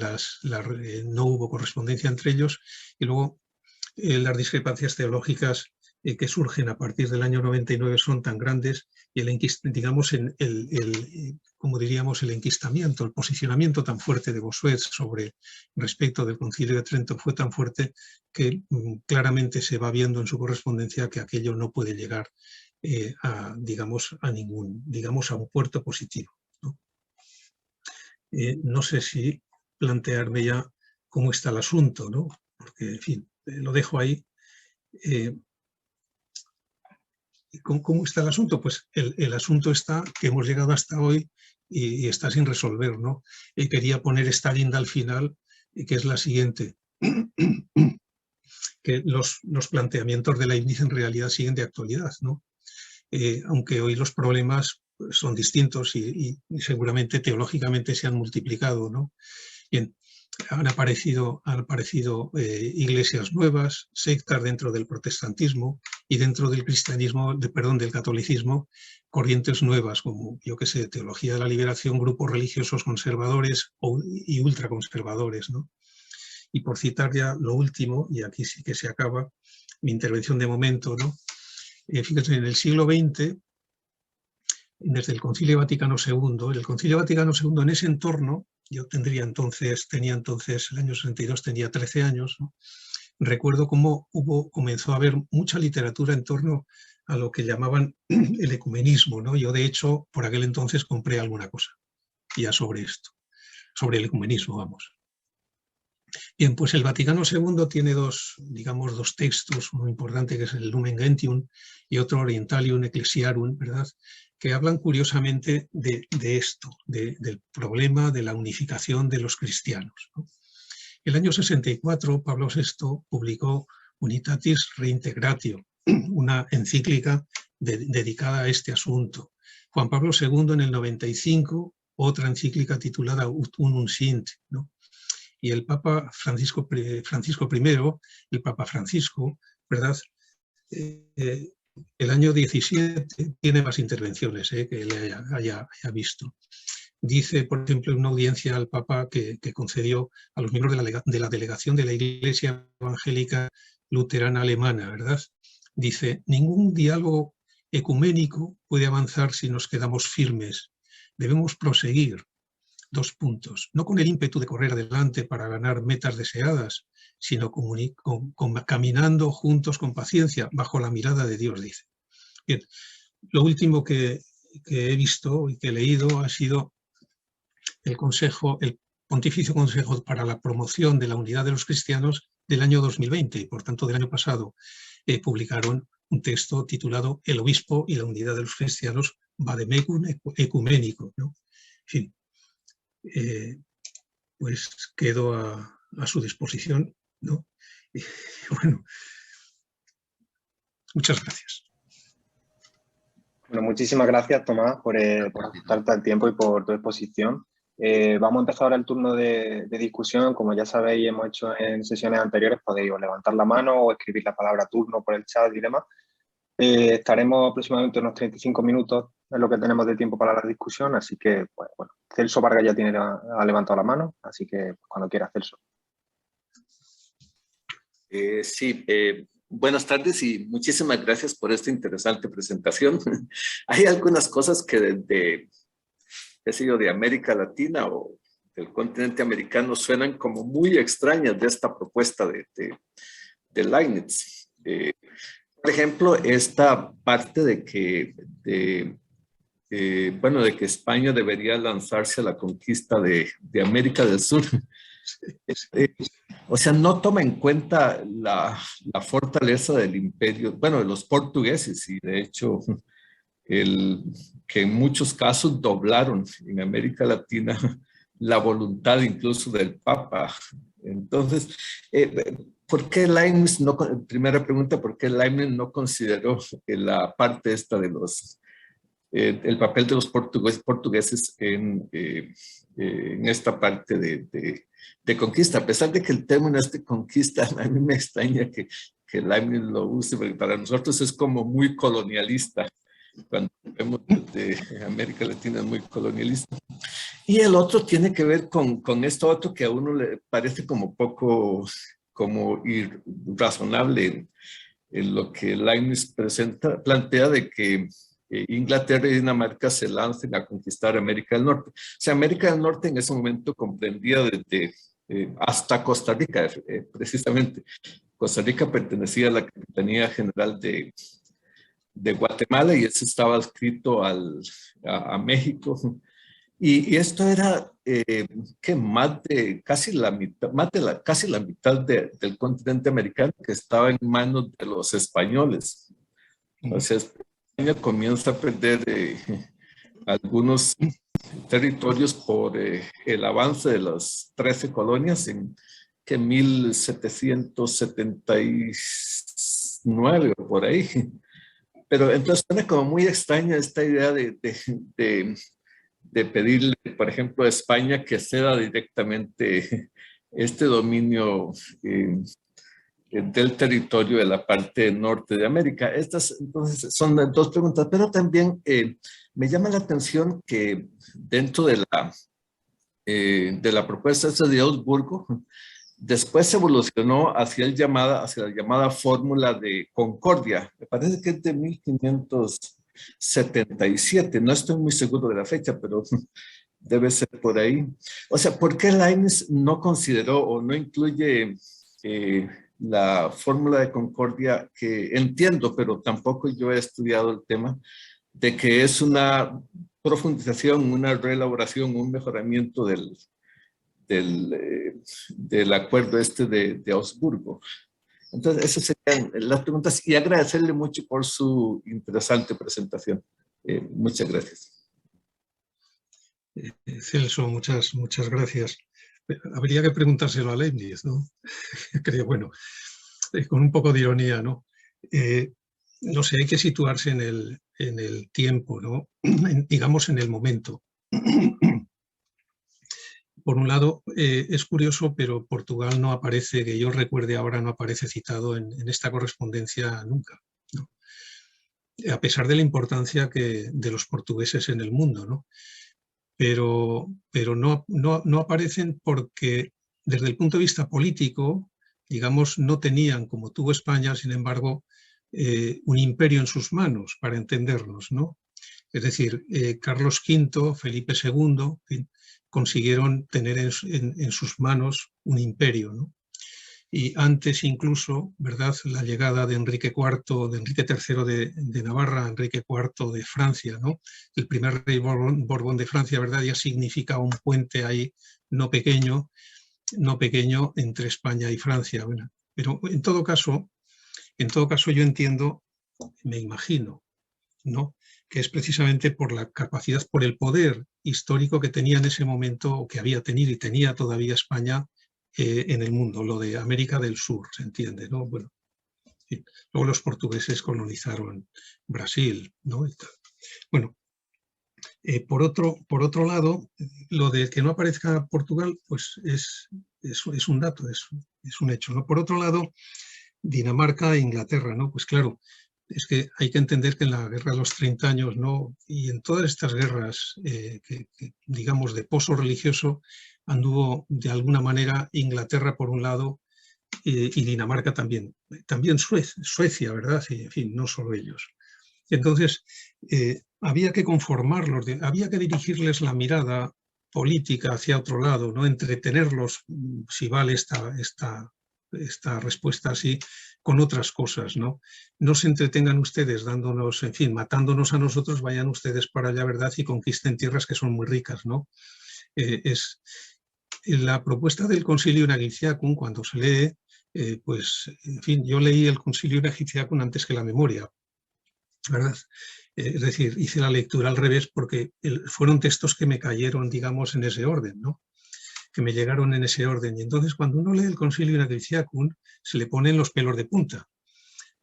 no hubo correspondencia entre ellos, y luego las discrepancias teológicas que surgen a partir del año 99 son tan grandes y el enquistamiento, el posicionamiento tan fuerte de Bossuet respecto del Concilio de Trento fue tan fuerte que claramente se va viendo en su correspondencia que aquello no puede llegar a un puerto positivo, ¿no? No sé si plantearme ya cómo está el asunto, ¿no? Porque, en fin, lo dejo ahí. ¿Cómo está el asunto? Pues el asunto está que hemos llegado hasta hoy y está sin resolver, ¿no? Quería poner esta guinda al final, que es la siguiente, que los planteamientos de Leibniz en realidad siguen de actualidad, ¿no? Aunque hoy los problemas son distintos y seguramente teológicamente se han multiplicado, ¿no? Bien, han aparecido iglesias nuevas, sectas dentro del protestantismo y dentro del del catolicismo, corrientes nuevas como, yo qué sé, teología de la liberación, grupos religiosos conservadores y ultraconservadores, ¿no? Y por citar ya lo último, y aquí sí que se acaba mi intervención de momento, ¿no? Fíjense, en el siglo XX, desde el Concilio Vaticano II, el Concilio Vaticano II en ese entorno, yo tenía entonces, el año 62, tenía 13 años, ¿no? Recuerdo cómo comenzó a haber mucha literatura en torno a lo que llamaban el ecumenismo, ¿no? Yo, de hecho, por aquel entonces compré alguna cosa ya sobre esto, sobre el ecumenismo, vamos. Bien, pues el Vaticano II tiene dos textos muy importantes, que es el Lumen Gentium y otro Orientalium Ecclesiarum, ¿verdad?, que hablan curiosamente de esto, del problema de la unificación de los cristianos, ¿no? El año 64, Pablo VI publicó Unitatis Reintegratio, una encíclica dedicada a este asunto. Juan Pablo II, en el 95, otra encíclica titulada Unum Sint, ¿no? Y el Papa Francisco I, el Papa Francisco, ¿verdad?, el año 17 tiene más intervenciones que le haya visto. Dice, por ejemplo, en una audiencia al Papa que concedió a los miembros de la delegación de la Iglesia Evangélica Luterana Alemana, ¿verdad? Dice, ningún diálogo ecuménico puede avanzar si nos quedamos firmes. Debemos proseguir. 2 puntos. No con el ímpetu de correr adelante para ganar metas deseadas, sino caminando juntos con paciencia, bajo la mirada de Dios, dice. Bien, lo último que he visto y que he leído ha sido el Pontificio Consejo para la Promoción de la Unidad de los Cristianos del año 2020, y por tanto del año pasado. Publicaron un texto titulado El obispo y la unidad de los cristianos, Vademecum Ecuménico, ¿no? En fin, pues quedo a su disposición, ¿no? Y, bueno, muchas gracias. Bueno, muchísimas gracias, Tomás, por ajustarte al tiempo y por tu exposición. Vamos a empezar ahora el turno de discusión. Como ya sabéis, hemos hecho en sesiones anteriores, podéis o levantar la mano o escribir la palabra turno por el chat y demás. Estaremos aproximadamente unos 35 minutos en lo que tenemos de tiempo para la discusión, así que, pues, bueno, Celso Vargas ya ha levantado la mano, así que cuando quiera, Celso. Sí, buenas tardes y muchísimas gracias por esta interesante presentación. Hay algunas cosas que de América Latina o del continente americano suenan como muy extrañas de esta propuesta de Leibniz. Por ejemplo, esta parte de que España debería lanzarse a la conquista de América del Sur. O sea, no toma en cuenta la fortaleza del imperio, bueno, de los portugueses, y de hecho que en muchos casos doblaron en América Latina la voluntad incluso del Papa. Entonces, ¿por qué Leibniz no, primera pregunta, ¿por qué Leibniz no consideró la parte esta de el papel de los portugueses en esta parte de conquista? A pesar de que el término de conquista, a mí me extraña que Leibniz lo use, porque para nosotros es como muy colonialista. Cuando vemos de América Latina es muy colonialista. Y el otro tiene que ver con esto otro que a uno le parece como poco como irrazonable en lo que Leibniz plantea de que Inglaterra y Dinamarca se lancen a conquistar América del Norte. O sea, América del Norte en ese momento comprendía desde hasta Costa Rica, precisamente. Costa Rica pertenecía a la Capitanía General de Guatemala y eso estaba adscrito a México. Y esto era que más de casi la mitad del continente americano que estaba en manos de los españoles. O sea, España comienza a perder algunos territorios por el avance de las 13 colonias en 1779 o por ahí. Pero entonces suena como muy extraña esta idea de pedirle, por ejemplo, a España que ceda directamente este dominio del territorio de la parte norte de América. Estas entonces son dos preguntas, pero también me llama la atención que dentro de la propuesta de Augsburgo, después se evolucionó hacia la llamada fórmula de Concordia. Me parece que es de 1577. No estoy muy seguro de la fecha, pero debe ser por ahí. O sea, ¿por qué Leibniz no consideró o no incluye la fórmula de Concordia, que entiendo, pero tampoco yo he estudiado el tema, de que es una profundización, una reelaboración, un mejoramiento del acuerdo de Augsburgo? Entonces, esas serían las preguntas y agradecerle mucho por su interesante presentación. Muchas gracias. Celso, muchas gracias. Habría que preguntárselo a Leibniz, ¿no? Creo, bueno, con un poco de ironía, ¿no? No sé, hay que situarse en el tiempo, ¿no? Digamos, en el momento. Por un lado, es curioso, pero Portugal no aparece, que yo recuerde ahora, no aparece citado en esta correspondencia nunca, ¿no? A pesar de la importancia de los portugueses en el mundo, ¿no? Pero no aparecen porque desde el punto de vista político, digamos, no tenían, como tuvo España, sin embargo, un imperio en sus manos, para entendernos, ¿no? Es decir, Carlos V, Felipe II, consiguieron tener en sus manos un imperio, ¿no? Y antes incluso, ¿verdad?, la llegada de Enrique IV, de Enrique III de Navarra, Enrique IV de Francia, ¿no? El primer rey Borbón de Francia, ¿verdad?, ya significa un puente ahí no pequeño entre España y Francia. Bueno, pero en todo caso yo entiendo me imagino, ¿no? Que es precisamente por la capacidad, por el poder histórico que tenía en ese momento, o que había tenido y tenía todavía España en el mundo, lo de América del Sur, ¿se entiende? ¿No? Bueno, sí. Luego los portugueses colonizaron Brasil, ¿no? Y tal. Bueno, por otro lado, lo de que no aparezca Portugal, pues es un dato, es un hecho, ¿no? Por otro lado, Dinamarca e Inglaterra, ¿no? Pues claro, es que hay que entender que en la guerra de los 30 años, ¿no? Y en todas estas guerras, digamos, de pozo religioso, anduvo de alguna manera Inglaterra por un lado y Dinamarca también. También Suecia, ¿verdad? Y, en fin, no solo ellos. Entonces, había que conformarlos, había que dirigirles la mirada política hacia otro lado, ¿no? Entretenerlos, si vale esta respuesta así, con otras cosas, ¿no? No se entretengan ustedes dándonos, en fin, matándonos a nosotros, vayan ustedes para allá, ¿verdad? Y conquisten tierras que son muy ricas, ¿no? Es la propuesta del Concilium Aegyptiacum, cuando se lee, pues, en fin, yo leí el Concilium Aegyptiacum antes que la memoria, ¿verdad? Es decir, hice la lectura al revés porque fueron textos que me cayeron, digamos, en ese orden, ¿no? Que me llegaron en ese orden. Y entonces cuando uno lee el Concilium Aegyptiacum se le ponen los pelos de punta,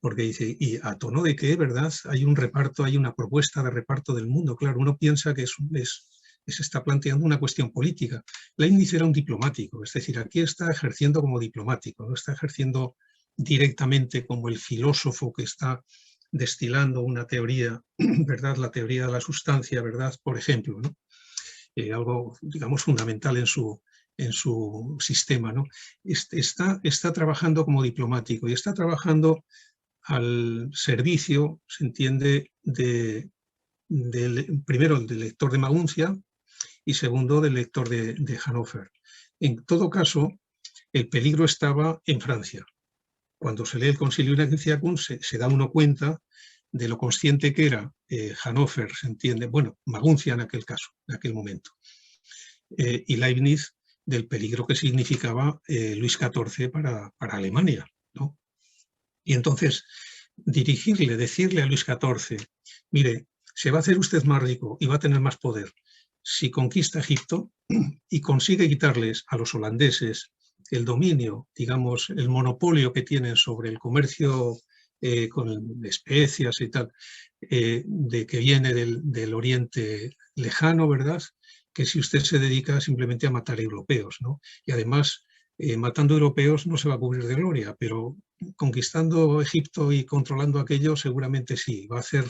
porque dice, ¿y a tono de qué, verdad? Hay un reparto, hay una propuesta de reparto del mundo. Claro, uno piensa que se está planteando una cuestión política. Leibniz era un diplomático, es decir, aquí está ejerciendo como diplomático, no está ejerciendo directamente como el filósofo que está destilando una teoría, ¿verdad? La teoría de la sustancia, ¿verdad? Por ejemplo, ¿no? Algo, digamos, fundamental en su sistema, ¿no? Está trabajando como diplomático y está trabajando al servicio, se entiende, primero del lector de Maguncia y segundo del lector de Hannover. En todo caso, el peligro estaba en Francia. Cuando se lee el Concilium Aegyptiacum se da uno cuenta de lo consciente que era Hannover, se entiende, bueno, Maguncia en aquel caso, en aquel momento, y Leibniz del peligro que significaba Luis XIV para Alemania, ¿no? Y entonces decirle a Luis XIV, mire, se va a hacer usted más rico y va a tener más poder si conquista Egipto y consigue quitarles a los holandeses el dominio, digamos, el monopolio que tienen sobre el comercio con especias y tal, de que viene del Oriente lejano, ¿verdad? Que si usted se dedica simplemente a matar europeos, ¿no? Y además, matando europeos no se va a cubrir de gloria, pero conquistando Egipto y controlando aquello seguramente sí, va a hacer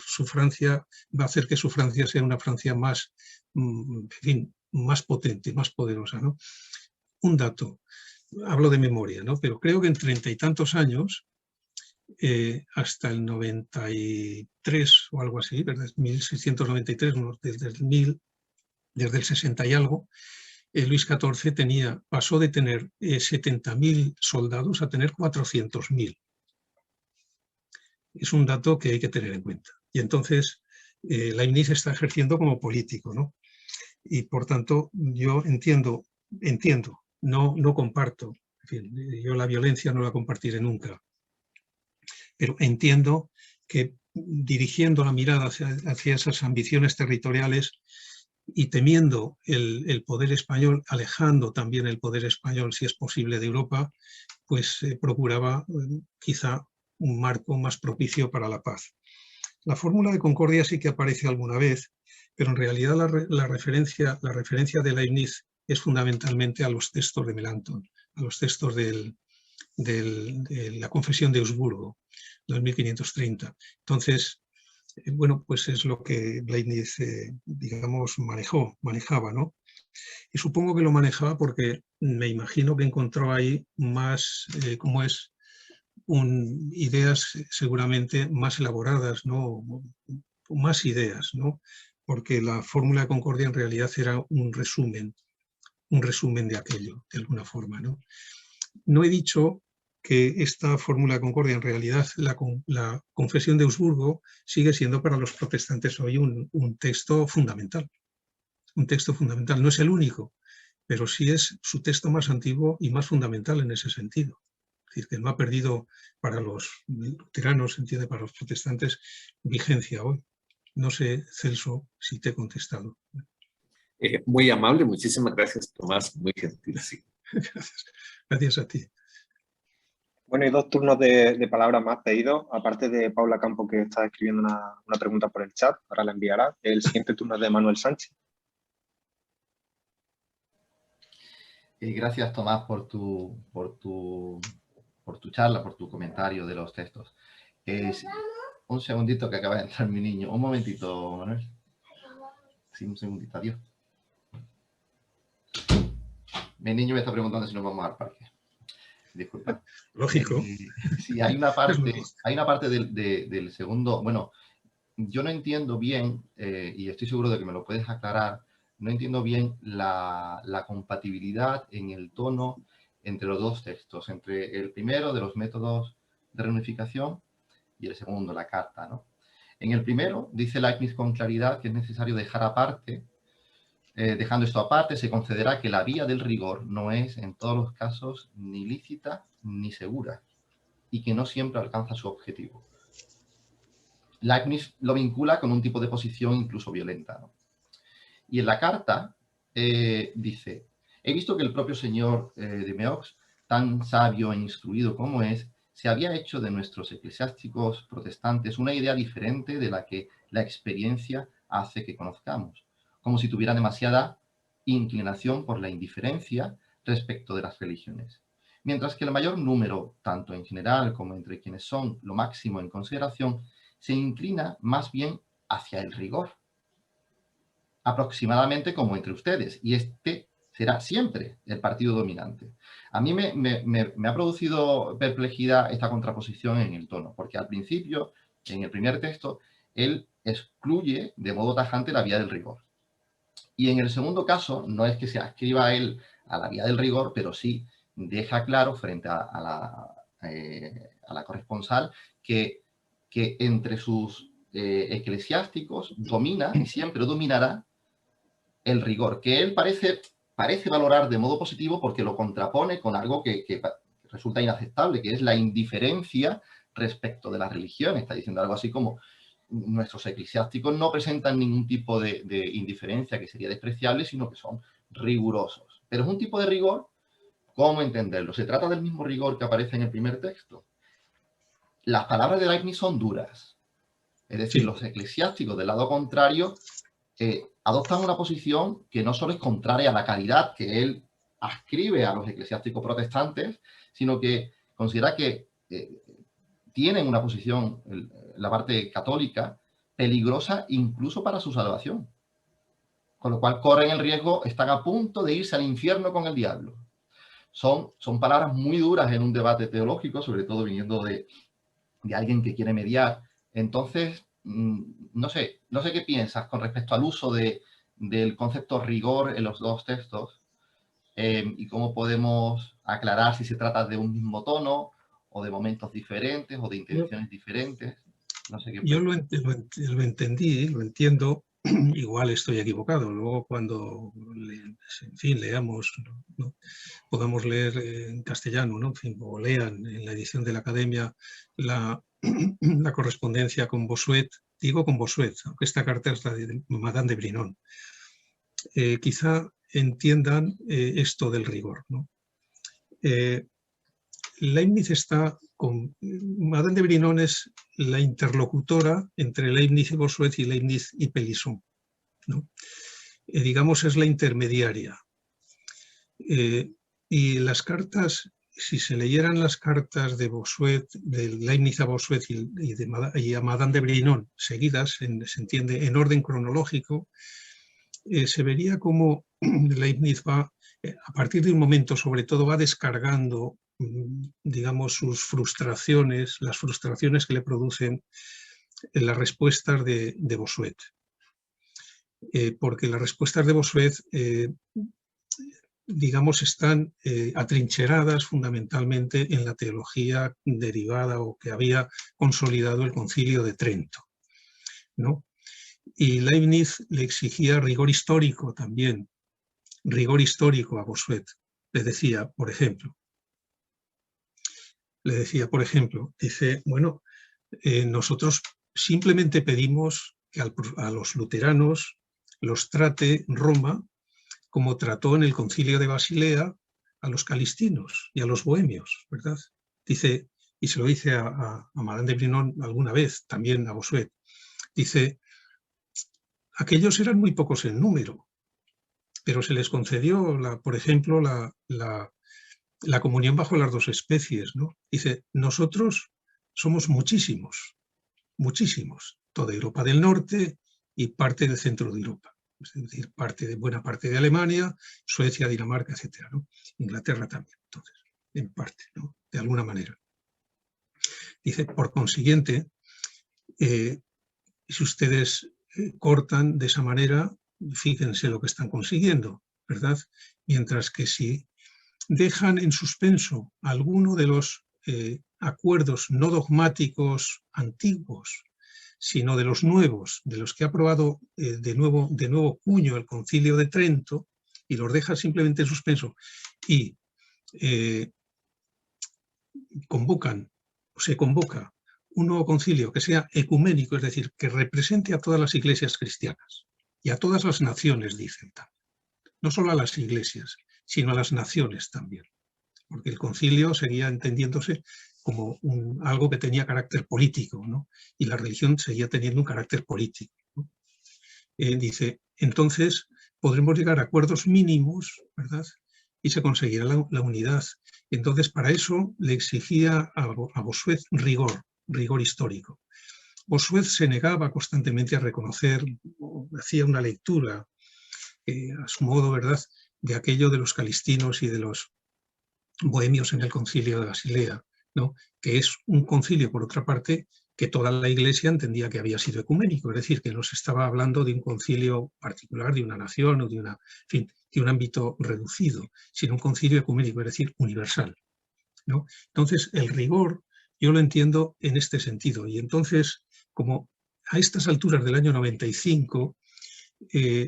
que su Francia sea una Francia más, en fin, más potente, más poderosa, ¿no? Un dato, hablo de memoria, ¿no? Pero creo que en 30 y tantos años, hasta el 93 o algo así, ¿verdad? 1693, desde el 60 y algo, Luis XIV pasó de tener 70.000 soldados a tener 400.000. Es un dato que hay que tener en cuenta. Y entonces Leibniz está ejerciendo como político, ¿no? Y por tanto yo entiendo, no comparto, en fin, yo la violencia no la compartiré nunca, pero entiendo que dirigiendo la mirada hacia esas ambiciones territoriales y temiendo el poder español, alejando también el poder español, si es posible, de Europa, pues procuraba quizá un marco más propicio para la paz. La fórmula de Concordia sí que aparece alguna vez, pero en realidad la referencia de Leibniz es fundamentalmente a los textos de Melanchthon, a los textos de la Confesión de Augsburgo, del 1530. Entonces, bueno, pues es lo que Leibniz, digamos, manejaba, ¿no? Y supongo que lo manejaba porque me imagino que encontró ahí más, ideas seguramente más elaboradas, ¿no? Más ideas, ¿no? Porque la fórmula de Concordia en realidad era un resumen de aquello, de alguna forma, ¿no? No he dicho que esta fórmula de Concordia, en realidad la Confesión de Augsburgo sigue siendo para los protestantes hoy un texto fundamental. Un texto fundamental. No es el único, pero sí es su texto más antiguo y más fundamental en ese sentido. Es decir, que no ha perdido para los luteranos, entiende, para los protestantes, vigencia hoy. No sé, Celso, si te he contestado. Muy amable, muchísimas gracias, Tomás, muy gentil, sí. Gracias. Gracias a ti. Bueno, hay 2 turnos de palabras más pedidos, aparte de Paula Campo, que está escribiendo una pregunta por el chat, ahora la enviará. El siguiente turno es de Manuel Sánchez. Gracias, Tomás, por tu charla, por tu comentario de los textos. Un segundito que acaba de entrar mi niño. Un momentito, Manuel. Sí, un segundito, adiós. Mi niño me está preguntando si nos vamos al parque. Disculpa. Lógico. Sí, hay una parte del segundo. Bueno, yo no entiendo bien, y estoy seguro de que me lo puedes aclarar, no entiendo bien la compatibilidad en el tono entre los dos textos, entre el primero de los métodos de reunificación y el segundo, la carta, ¿no? En el primero, dice Leibniz con claridad que es necesario dejar aparte, dejando esto aparte, se concederá que la vía del rigor no es en todos los casos ni lícita ni segura y que no siempre alcanza su objetivo. Leibniz lo vincula con un tipo de posición incluso violenta, ¿no? Y en la carta dice, he visto que el propio señor de Meaux, tan sabio e instruido como es, se había hecho de nuestros eclesiásticos protestantes una idea diferente de la que la experiencia hace que conozcamos, como si tuviera demasiada inclinación por la indiferencia respecto de las religiones. Mientras que el mayor número, tanto en general como entre quienes son lo máximo en consideración, se inclina más bien hacia el rigor, aproximadamente como entre ustedes, y este será siempre el partido dominante. A mí me ha producido perplejidad esta contraposición en el tono, porque al principio, en el primer texto, él excluye de modo tajante la vía del rigor. Y en el segundo caso, no es que se adscriba a él a la vía del rigor, pero sí deja claro frente a la corresponsal que entre sus eclesiásticos domina y siempre dominará el rigor, que él parece valorar de modo positivo porque lo contrapone con algo que resulta inaceptable, que es la indiferencia respecto de la religión. Está diciendo algo así como nuestros eclesiásticos no presentan ningún tipo de indiferencia que sería despreciable, sino que son rigurosos. Pero es un tipo de rigor, ¿cómo entenderlo? ¿Se trata del mismo rigor que aparece en el primer texto? Las palabras de Leibniz son duras. Es decir, los eclesiásticos del lado contrario adoptan una posición que no solo es contraria a la caridad que él ascribe a los eclesiásticos protestantes, sino que considera que tienen una posición, la parte católica, peligrosa incluso para su salvación. Con lo cual corren el riesgo, están a punto de irse al infierno con el diablo. Son palabras muy duras en un debate teológico, sobre todo viniendo de alguien que quiere mediar. Entonces, no sé qué piensas con respecto al uso del concepto rigor en los dos textos y cómo podemos aclarar si se trata de un mismo tono o de momentos diferentes o de intenciones diferentes. No sé qué yo lo entendí, lo entiendo, igual estoy equivocado. Luego cuando, en fin, leamos, ¿no? Podamos leer en castellano, ¿no? En fin, o lean en la edición de la Academia la correspondencia con Bossuet, digo con Bossuet, aunque esta carta es la de Madame de Brinon. Quizá entiendan esto del rigor, ¿no? Leibniz está con... Madame de Brinon es la interlocutora entre Leibniz y Bossuet y Leibniz y Pélisson, ¿no? Digamos, es la intermediaria. Y las cartas, si se leyeran las cartas de Bossuet, de Leibniz a Bossuet y a Madame de Brinon, seguidas, se entiende, en orden cronológico, se vería como Leibniz va, a partir de un momento, sobre todo, va descargando, digamos, sus frustraciones, las frustraciones que le producen las respuestas de Bossuet. Porque las respuestas de Bossuet, digamos, están atrincheradas fundamentalmente en la teología derivada o que había consolidado el Concilio de Trento, ¿no? Y Leibniz le exigía rigor histórico también, rigor histórico a Bossuet. Le decía, por ejemplo, le decía, por ejemplo, dice, bueno, nosotros simplemente pedimos que a los luteranos los trate Roma como trató en el Concilio de Basilea a los calistinos y a los bohemios, ¿verdad? Dice, y se lo dice a Madame de Brinon alguna vez, también a Bossuet, dice, aquellos eran muy pocos en número, pero se les concedió, por ejemplo, la comunión bajo las dos especies, ¿no? Dice, nosotros somos muchísimos, muchísimos, toda Europa del Norte y parte del centro de Europa, es decir, buena parte de Alemania, Suecia, Dinamarca, etcétera, ¿no? Inglaterra también, entonces, en parte, ¿no? De alguna manera. Dice, por consiguiente, si ustedes cortan de esa manera, fíjense lo que están consiguiendo, ¿verdad? Mientras que si dejan en suspenso alguno de los acuerdos no dogmáticos antiguos, sino de los nuevos, de los que ha aprobado de nuevo cuño el Concilio de Trento, y los deja simplemente en suspenso, y se convoca un nuevo concilio que sea ecuménico, es decir, que represente a todas las iglesias cristianas y a todas las naciones, dicen también. No solo a las iglesias, sino a las naciones también, porque el concilio seguía entendiéndose como algo que tenía carácter político, ¿no? Y la religión seguía teniendo un carácter político, ¿no? Dice, entonces podremos llegar a acuerdos mínimos, ¿verdad? Y se conseguirá la unidad. Entonces, para eso le exigía a Bossuet rigor histórico. Bossuet se negaba constantemente a reconocer, hacía una lectura a su modo, ¿verdad?, de aquello de los calistinos y de los bohemios en el Concilio de Basilea, ¿no? Que es un concilio, por otra parte, que toda la Iglesia entendía que había sido ecuménico, es decir, que no se estaba hablando de un concilio particular, de una nación o de un ámbito reducido, sino un concilio ecuménico, es decir, universal, ¿no? Entonces, el rigor yo lo entiendo en este sentido, y entonces, como a estas alturas del año 95,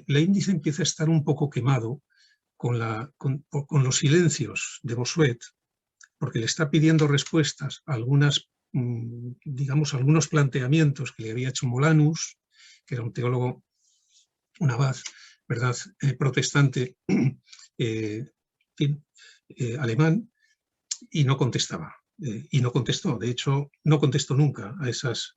Leibniz empieza a estar un poco quemado con los silencios de Bossuet, porque le está pidiendo respuestas a algunos planteamientos que le había hecho Molanus, que era un teólogo, un abad, ¿verdad?, protestante, alemán, y no contestaba. Y no contestó, de hecho, no contestó nunca a esos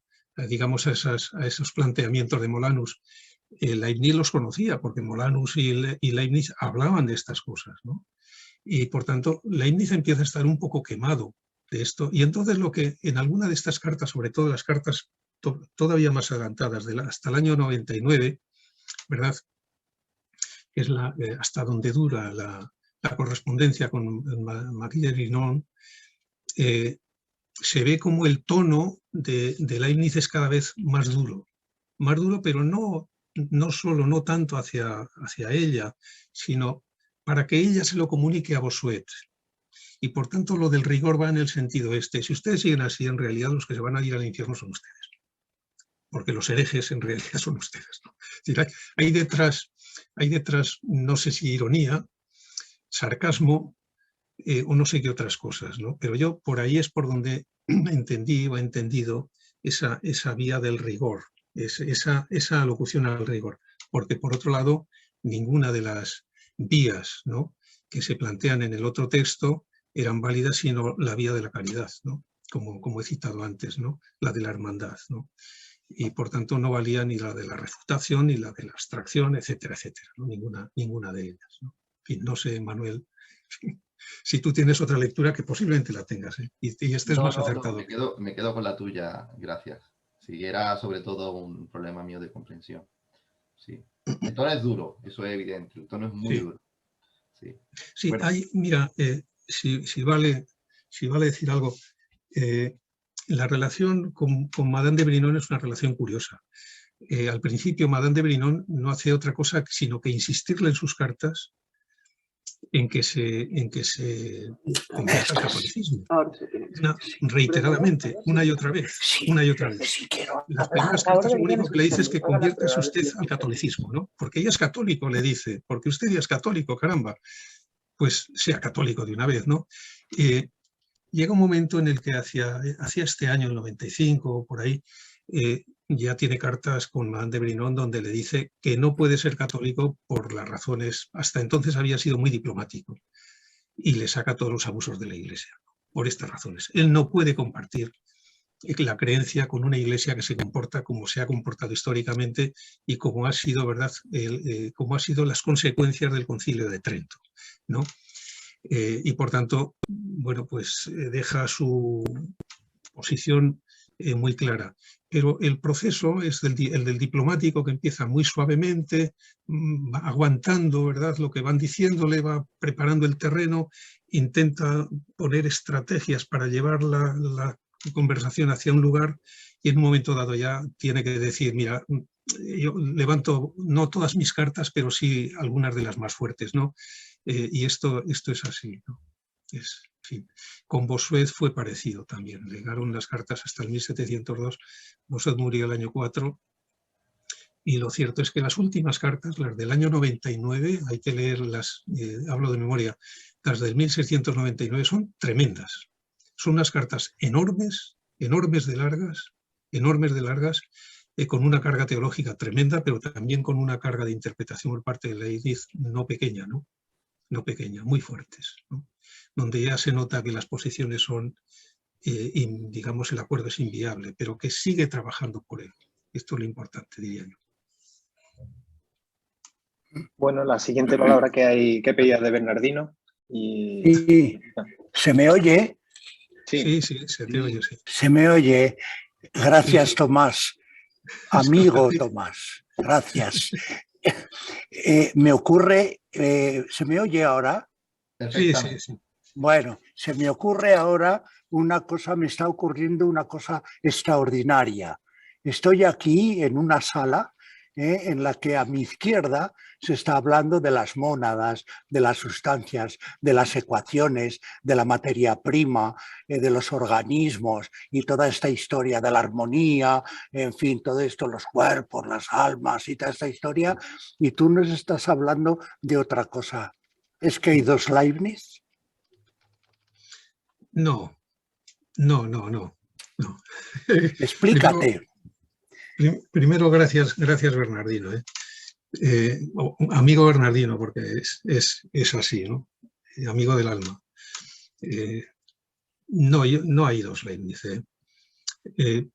planteamientos de Molanus. Leibniz los conocía, porque Molanus y Leibniz hablaban de estas cosas, ¿no? Y por tanto, Leibniz empieza a estar un poco quemado de esto, y entonces lo que en alguna de estas cartas, sobre todo las cartas todavía más adelantadas, hasta el año 99, ¿verdad?, que es hasta donde dura la correspondencia con Marie de Brinon, se ve como el tono de Leibniz es cada vez más duro, pero no tanto hacia ella, sino para que ella se lo comunique a Bossuet. Y por tanto lo del rigor va en el sentido este. Si ustedes siguen así, en realidad los que se van a ir al infierno son ustedes, porque los herejes en realidad son ustedes, ¿no? Es decir, hay detrás, no sé si ironía, sarcasmo, o no sé qué otras cosas, ¿no? Pero yo por ahí es por donde entendí o he entendido esa vía del rigor, esa alocución al rigor, porque por otro lado ninguna de las vías, ¿no?, que se plantean en el otro texto eran válidas, sino la vía de la caridad, ¿no?, como he citado antes, ¿no?, la de la hermandad, ¿no? Y por tanto no valía ni la de la refutación ni la de la abstracción, etcétera, etcétera, ¿no? Ninguna de ellas, ¿no? En fin, no sé, Manuel, si tú tienes otra lectura, que posiblemente la tengas, ¿eh? Y estés más acertado. Me quedo con la tuya, gracias. Sí, era sobre todo un problema mío de comprensión. Sí. El tono es duro, eso es evidente, el tono es muy duro. Sí, bueno. Mira, si vale decir algo, la relación con Madame de Brinon es una relación curiosa. Al principio Madame de Brinon no hace otra cosa sino que insistirle en sus cartas en que se convierta al catolicismo, reiteradamente, una y otra vez. Las primeras cartas lo único que le dice es que conviértase usted al catolicismo, ¿no? Porque ella es católico, le dice, porque usted ya es católico, caramba, pues sea católico de una vez, ¿no? llega un momento en el que hacia este año, el 95 o por ahí, ya tiene cartas con Madame de Brinon donde le dice que no puede ser católico por las razones, hasta entonces había sido muy diplomático, y le saca todos los abusos de la Iglesia, por estas razones. Él no puede compartir la creencia con una Iglesia que se comporta como se ha comportado históricamente y como ha sido, ¿verdad?, como ha sido las consecuencias del Concilio de Trento, ¿no? Y por tanto, bueno, pues deja su posición muy clara. Pero el proceso es el del diplomático, que empieza muy suavemente, va aguantando, ¿verdad?, lo que van diciéndole, va preparando el terreno, intenta poner estrategias para llevar la conversación hacia un lugar, y en un momento dado ya tiene que decir, mira, yo levanto no todas mis cartas, pero sí algunas de las más fuertes, ¿no? Y esto es así, ¿no? En fin. Con Bossuet fue parecido también. Llegaron las cartas hasta el 1702. Bossuet murió el año 4. Y lo cierto es que las últimas cartas, las del año 99, hay que leerlas, hablo de memoria, las del 1699 son tremendas. Son unas cartas enormes, enormes de largas, con una carga teológica tremenda, pero también con una carga de interpretación por parte de Leibniz no pequeña, ¿no? No pequeña, muy fuertes, ¿no? Donde ya se nota que las posiciones son, digamos, el acuerdo es inviable, pero que sigue trabajando por él. Esto es lo importante, diría yo. Bueno, la siguiente palabra que pedía de Bernardino. Sí. ¿Se me oye? Sí, se te oye, sí. Se me oye. Gracias, sí. Tomás. Amigo Tomás, gracias. Me ocurre, ¿se me oye ahora? Sí. Bueno, se me ocurre ahora una cosa, me está ocurriendo una cosa extraordinaria. Estoy aquí en una sala en la que a mi izquierda se está hablando de las mónadas, de las sustancias, de las ecuaciones, de la materia prima, de los organismos y toda esta historia de la armonía, en fin, todo esto, los cuerpos, las almas y toda esta historia, y tú nos estás hablando de otra cosa. ¿Es que hay dos Leibniz? No. Explícate. Primero, gracias Bernardino. Amigo Bernardino, porque es así, ¿no? Amigo del alma. No hay dos Leibniz.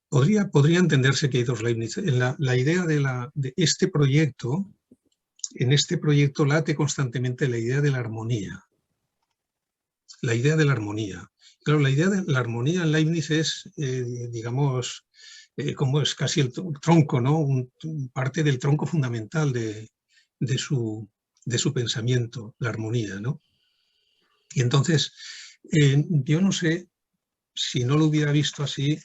Podría entenderse que hay dos Leibniz. La idea de este proyecto, en este proyecto late constantemente la idea de la armonía. La idea de la armonía. Claro, la idea de la armonía en Leibniz es, digamos, como es casi el tronco, ¿no? Parte del tronco fundamental de su pensamiento, la armonía, ¿no? Y entonces, yo no sé si no lo hubiera visto así,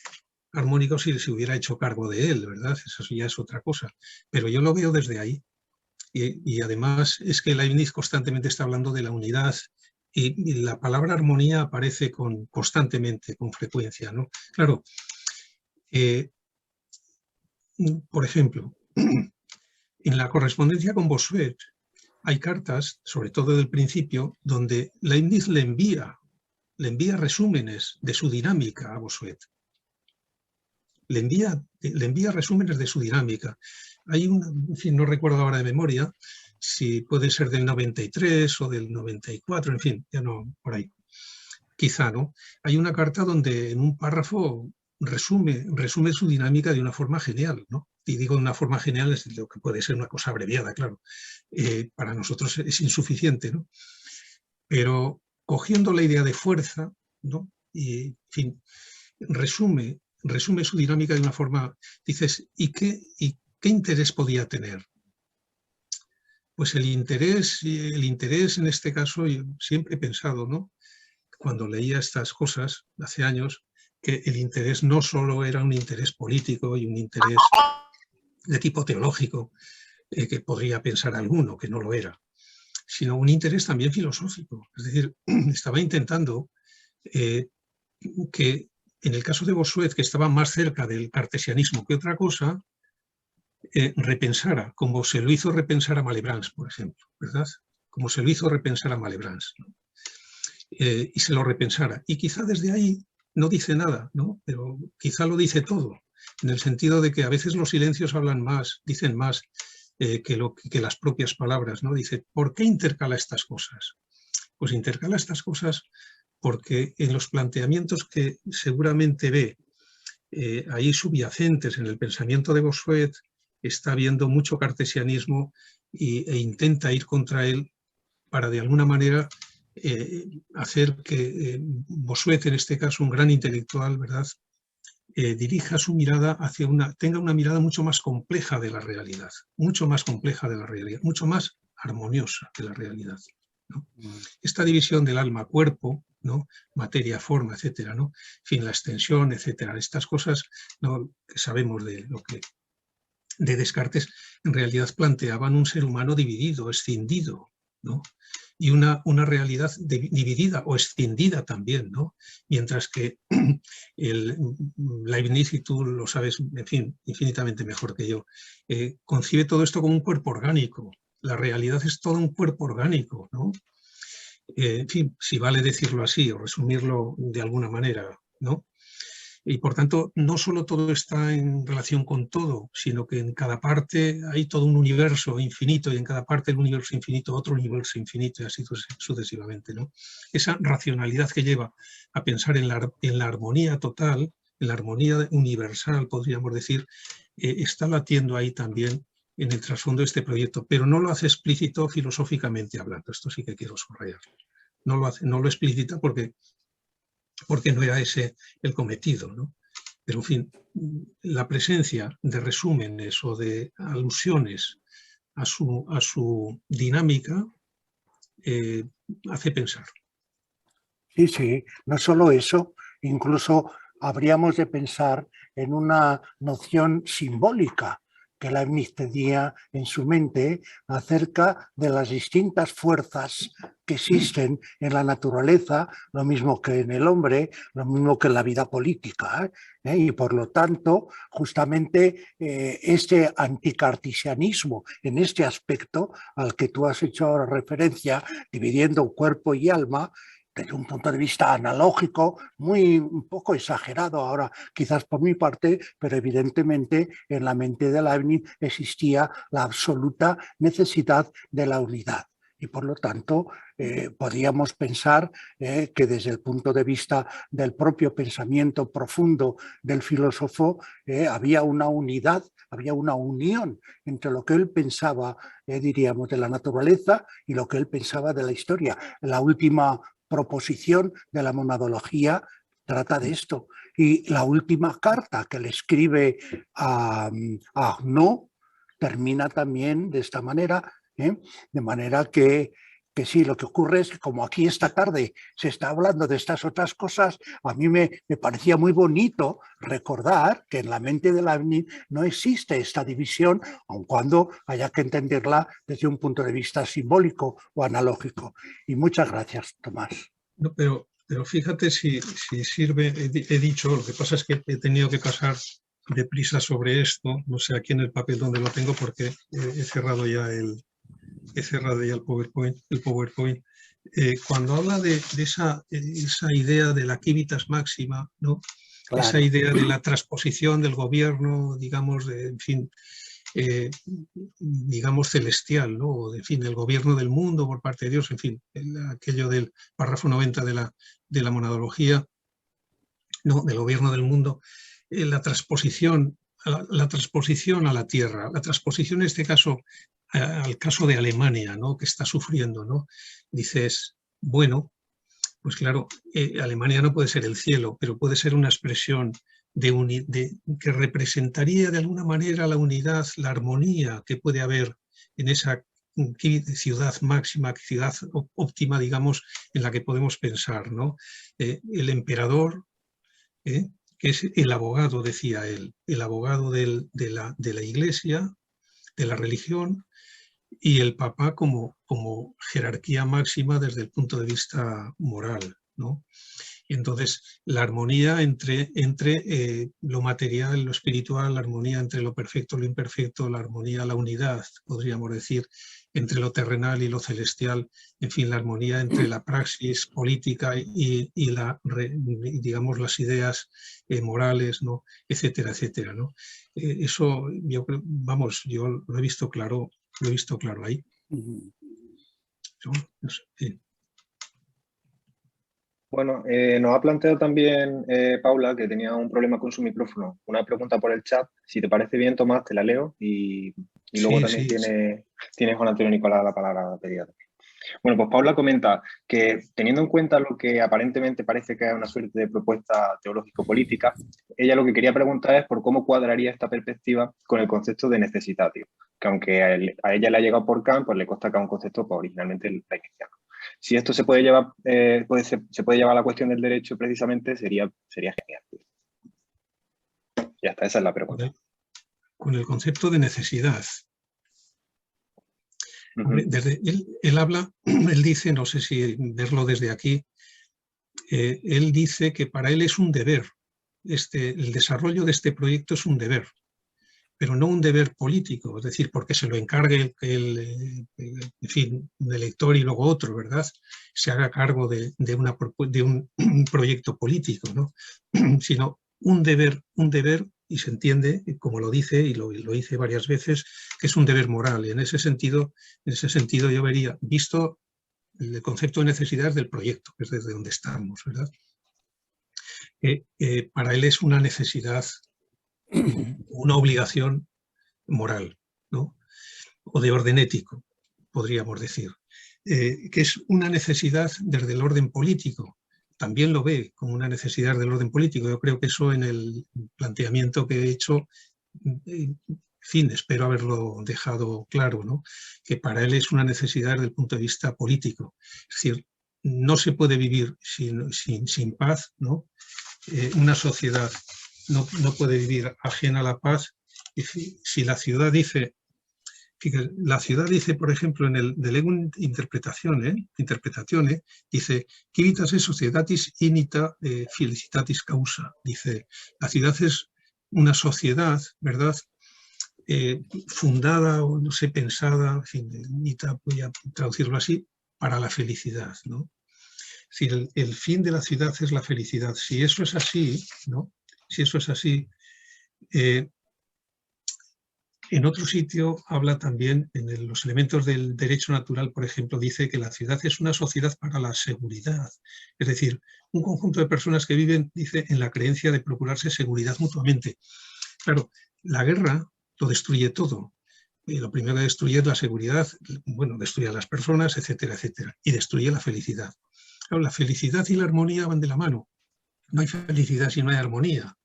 armónico, si se hubiera hecho cargo de él, ¿verdad? Eso ya es otra cosa. Pero yo lo veo desde ahí. Y además es que Leibniz constantemente está hablando de la unidad, y la palabra armonía aparece constantemente, con frecuencia, ¿no? Claro, por ejemplo, en la correspondencia con Bossuet hay cartas, sobre todo del principio, donde Leibniz le envía resúmenes de su dinámica a Bossuet. Le envía resúmenes de su dinámica. Hay en fin, no recuerdo ahora de memoria, si puede ser del 93 o del 94, en fin, ya no, por ahí. Quizá, ¿no? Hay una carta donde en un párrafo resume su dinámica de una forma genial, ¿no? Y digo de una forma genial, es lo que puede ser una cosa abreviada, claro. Para nosotros es insuficiente, ¿no? Pero cogiendo la idea de fuerza, ¿no? Y, en fin, resume su dinámica de una forma, dices, ¿y qué interés podía tener? Pues el interés en este caso, yo siempre he pensado, ¿no? Cuando leía estas cosas hace años, que el interés no solo era un interés político y un interés de tipo teológico, que podría pensar alguno, que no lo era, sino un interés también filosófico. Es decir, estaba intentando que en el caso de Bossuet, que estaba más cerca del cartesianismo que otra cosa, repensara, como se lo hizo repensar a Malebranche, por ejemplo, ¿verdad? Como se lo hizo repensar a Malebranche, ¿no? y se lo repensara. Y quizá desde ahí no dice nada, ¿no? Pero quizá lo dice todo, en el sentido de que a veces los silencios hablan más, dicen más que las propias palabras, ¿no? Dice, ¿por qué intercala estas cosas? Pues intercala estas cosas porque en los planteamientos que seguramente ve ahí subyacentes en el pensamiento de Bossuet está habiendo mucho cartesianismo e intenta ir contra él para de alguna manera hacer que Bossuet, en este caso un gran intelectual, ¿verdad?, dirija su mirada hacia tenga una mirada mucho más compleja de la realidad, mucho más compleja de la realidad, mucho más armoniosa de la realidad, ¿no? Esta división del alma-cuerpo, ¿no?, materia-forma, etcétera, ¿no?, en fin, la extensión, etcétera, estas cosas, ¿no?, que sabemos de Descartes, en realidad planteaban un ser humano dividido, escindido, ¿no?, y una realidad dividida o escindida también, ¿no? Mientras que Leibniz, y tú lo sabes, en fin, infinitamente mejor que yo, concibe todo esto como un cuerpo orgánico. La realidad es todo un cuerpo orgánico, ¿no? En fin, si vale decirlo así o resumirlo de alguna manera, ¿no? Y por tanto, no solo todo está en relación con todo, sino que en cada parte hay todo un universo infinito y en cada parte del universo infinito otro universo infinito y así sucesivamente, ¿no? Esa racionalidad que lleva a pensar en la armonía total, en la armonía universal, podríamos decir, está latiendo ahí también en el trasfondo de este proyecto, pero no lo hace explícito filosóficamente hablando. Esto sí que quiero subrayar. No lo explicita porque no era ese el cometido, ¿no? Pero, en fin, la presencia de resúmenes o de alusiones a su dinámica hace pensar. Sí, sí, no solo eso, incluso habríamos de pensar en una noción simbólica que Leibniz tenía en su mente acerca de las distintas fuerzas que existen en la naturaleza, lo mismo que en el hombre, lo mismo que en la vida política, y por lo tanto, justamente este anticartesianismo en este aspecto al que tú has hecho ahora referencia, dividiendo cuerpo y alma, desde un punto de vista analógico, un poco exagerado ahora, quizás por mi parte, pero evidentemente en la mente de Leibniz existía la absoluta necesidad de la unidad. Y por lo tanto, podríamos pensar que desde el punto de vista del propio pensamiento profundo del filósofo, había una unidad, había una unión entre lo que él pensaba, diríamos, de la naturaleza y lo que él pensaba de la historia. La última proposición de la monadología trata de esto. Y la última carta que le escribe a Arnaud termina también de esta manera, de manera que sí, lo que ocurre es que como aquí esta tarde se está hablando de estas otras cosas, a mí me parecía muy bonito recordar que en la mente de Leibniz no existe esta división, aun cuando haya que entenderla desde un punto de vista simbólico o analógico. Y muchas gracias, Tomás. No, pero fíjate si sirve, he dicho, lo que pasa es que he tenido que pasar deprisa sobre esto, no sé aquí en el papel donde lo tengo porque he cerrado ya el PowerPoint. Cuando habla de esa idea de la civitas máxima, ¿no? Claro. Esa idea de la transposición del gobierno, digamos, en fin, digamos celestial, ¿no? En fin, del gobierno del mundo por parte de Dios, en fin, aquello del párrafo 90 de la monadología, ¿no? Del gobierno del mundo, la transposición a la tierra, la transposición en este caso al caso de Alemania, ¿no? Que está sufriendo, ¿no? Dices, bueno, pues claro, Alemania no puede ser el cielo, pero puede ser una expresión que representaría de alguna manera la unidad, la armonía que puede haber en esa ciudad máxima, ciudad óptima, digamos, en la que podemos pensar, ¿no? El emperador, que es el abogado, decía él, el abogado de la Iglesia, de la religión, y el Papa como jerarquía máxima desde el punto de vista moral, ¿no? Y entonces la armonía entre lo material, lo espiritual, la armonía entre lo perfecto, lo imperfecto, la armonía, la unidad, podríamos decir, entre lo terrenal y lo celestial, en fin, la armonía entre la praxis política y digamos, las ideas morales, ¿no? Etcétera, etcétera, ¿no? Eso, yo creo, vamos, yo lo he visto claro ahí. No sé. Bueno, nos ha planteado también Paula que tenía un problema con su micrófono. Una pregunta por el chat. Si te parece bien, Tomás, te la leo y luego también tiene Juan Antonio Nicolás la palabra pedida. Bueno, pues Paula comenta que teniendo en cuenta lo que aparentemente parece que es una suerte de propuesta teológico-política, ella lo que quería preguntar es por cómo cuadraría esta perspectiva con el concepto de necessitio, que aunque a ella le ha llegado por Kant, pues le consta que es un concepto pues, originalmente laiciano. Si esto se puede llevar, se puede llevar a la cuestión del derecho precisamente, sería genial. Ya está, esa es la pregunta. Con el concepto de necesidad. Desde él habla, él dice, no sé si verlo desde aquí, él dice que para él es un deber, el desarrollo de este proyecto es un deber, pero no un deber político, es decir, porque se lo encargue en fin, un elector y luego otro, ¿verdad? Se haga cargo de un proyecto político, ¿no? Sino un deber, y se entiende, como lo dice, y lo dice varias veces, que es un deber moral. Y en ese sentido yo vería, visto el concepto de necesidad del proyecto, que es desde donde estamos, ¿verdad? Para él es una necesidad, una obligación moral, ¿no? O de orden ético, podríamos decir, que es una necesidad desde el orden político. También lo ve como una necesidad del orden político. Yo creo que eso en el planteamiento que he hecho, en fin, espero haberlo dejado claro, ¿no? Que para él es una necesidad desde el punto de vista político. Es decir, no se puede vivir sin paz, ¿no? Una sociedad no puede vivir ajena a la paz. Y si la ciudad dice, por ejemplo, en el de Legum Interpretatione, dice, Civitas societatis inita felicitatis causa. Dice, la ciudad es una sociedad, ¿verdad?, fundada, o no sé, pensada, en fin, inita, voy a traducirlo así, para la felicidad, ¿no? Si el fin de la ciudad es la felicidad, si eso es así, ¿no? Si eso es así, en otro sitio habla también, en los elementos del derecho natural, por ejemplo, dice que la ciudad es una sociedad para la seguridad. Es decir, un conjunto de personas que viven, dice, en la creencia de procurarse seguridad mutuamente. Claro, la guerra lo destruye todo. Lo primero que destruye es la seguridad, bueno, destruye a las personas, etcétera, etcétera, y destruye la felicidad. Claro, la felicidad y la armonía van de la mano. No hay felicidad si no hay armonía,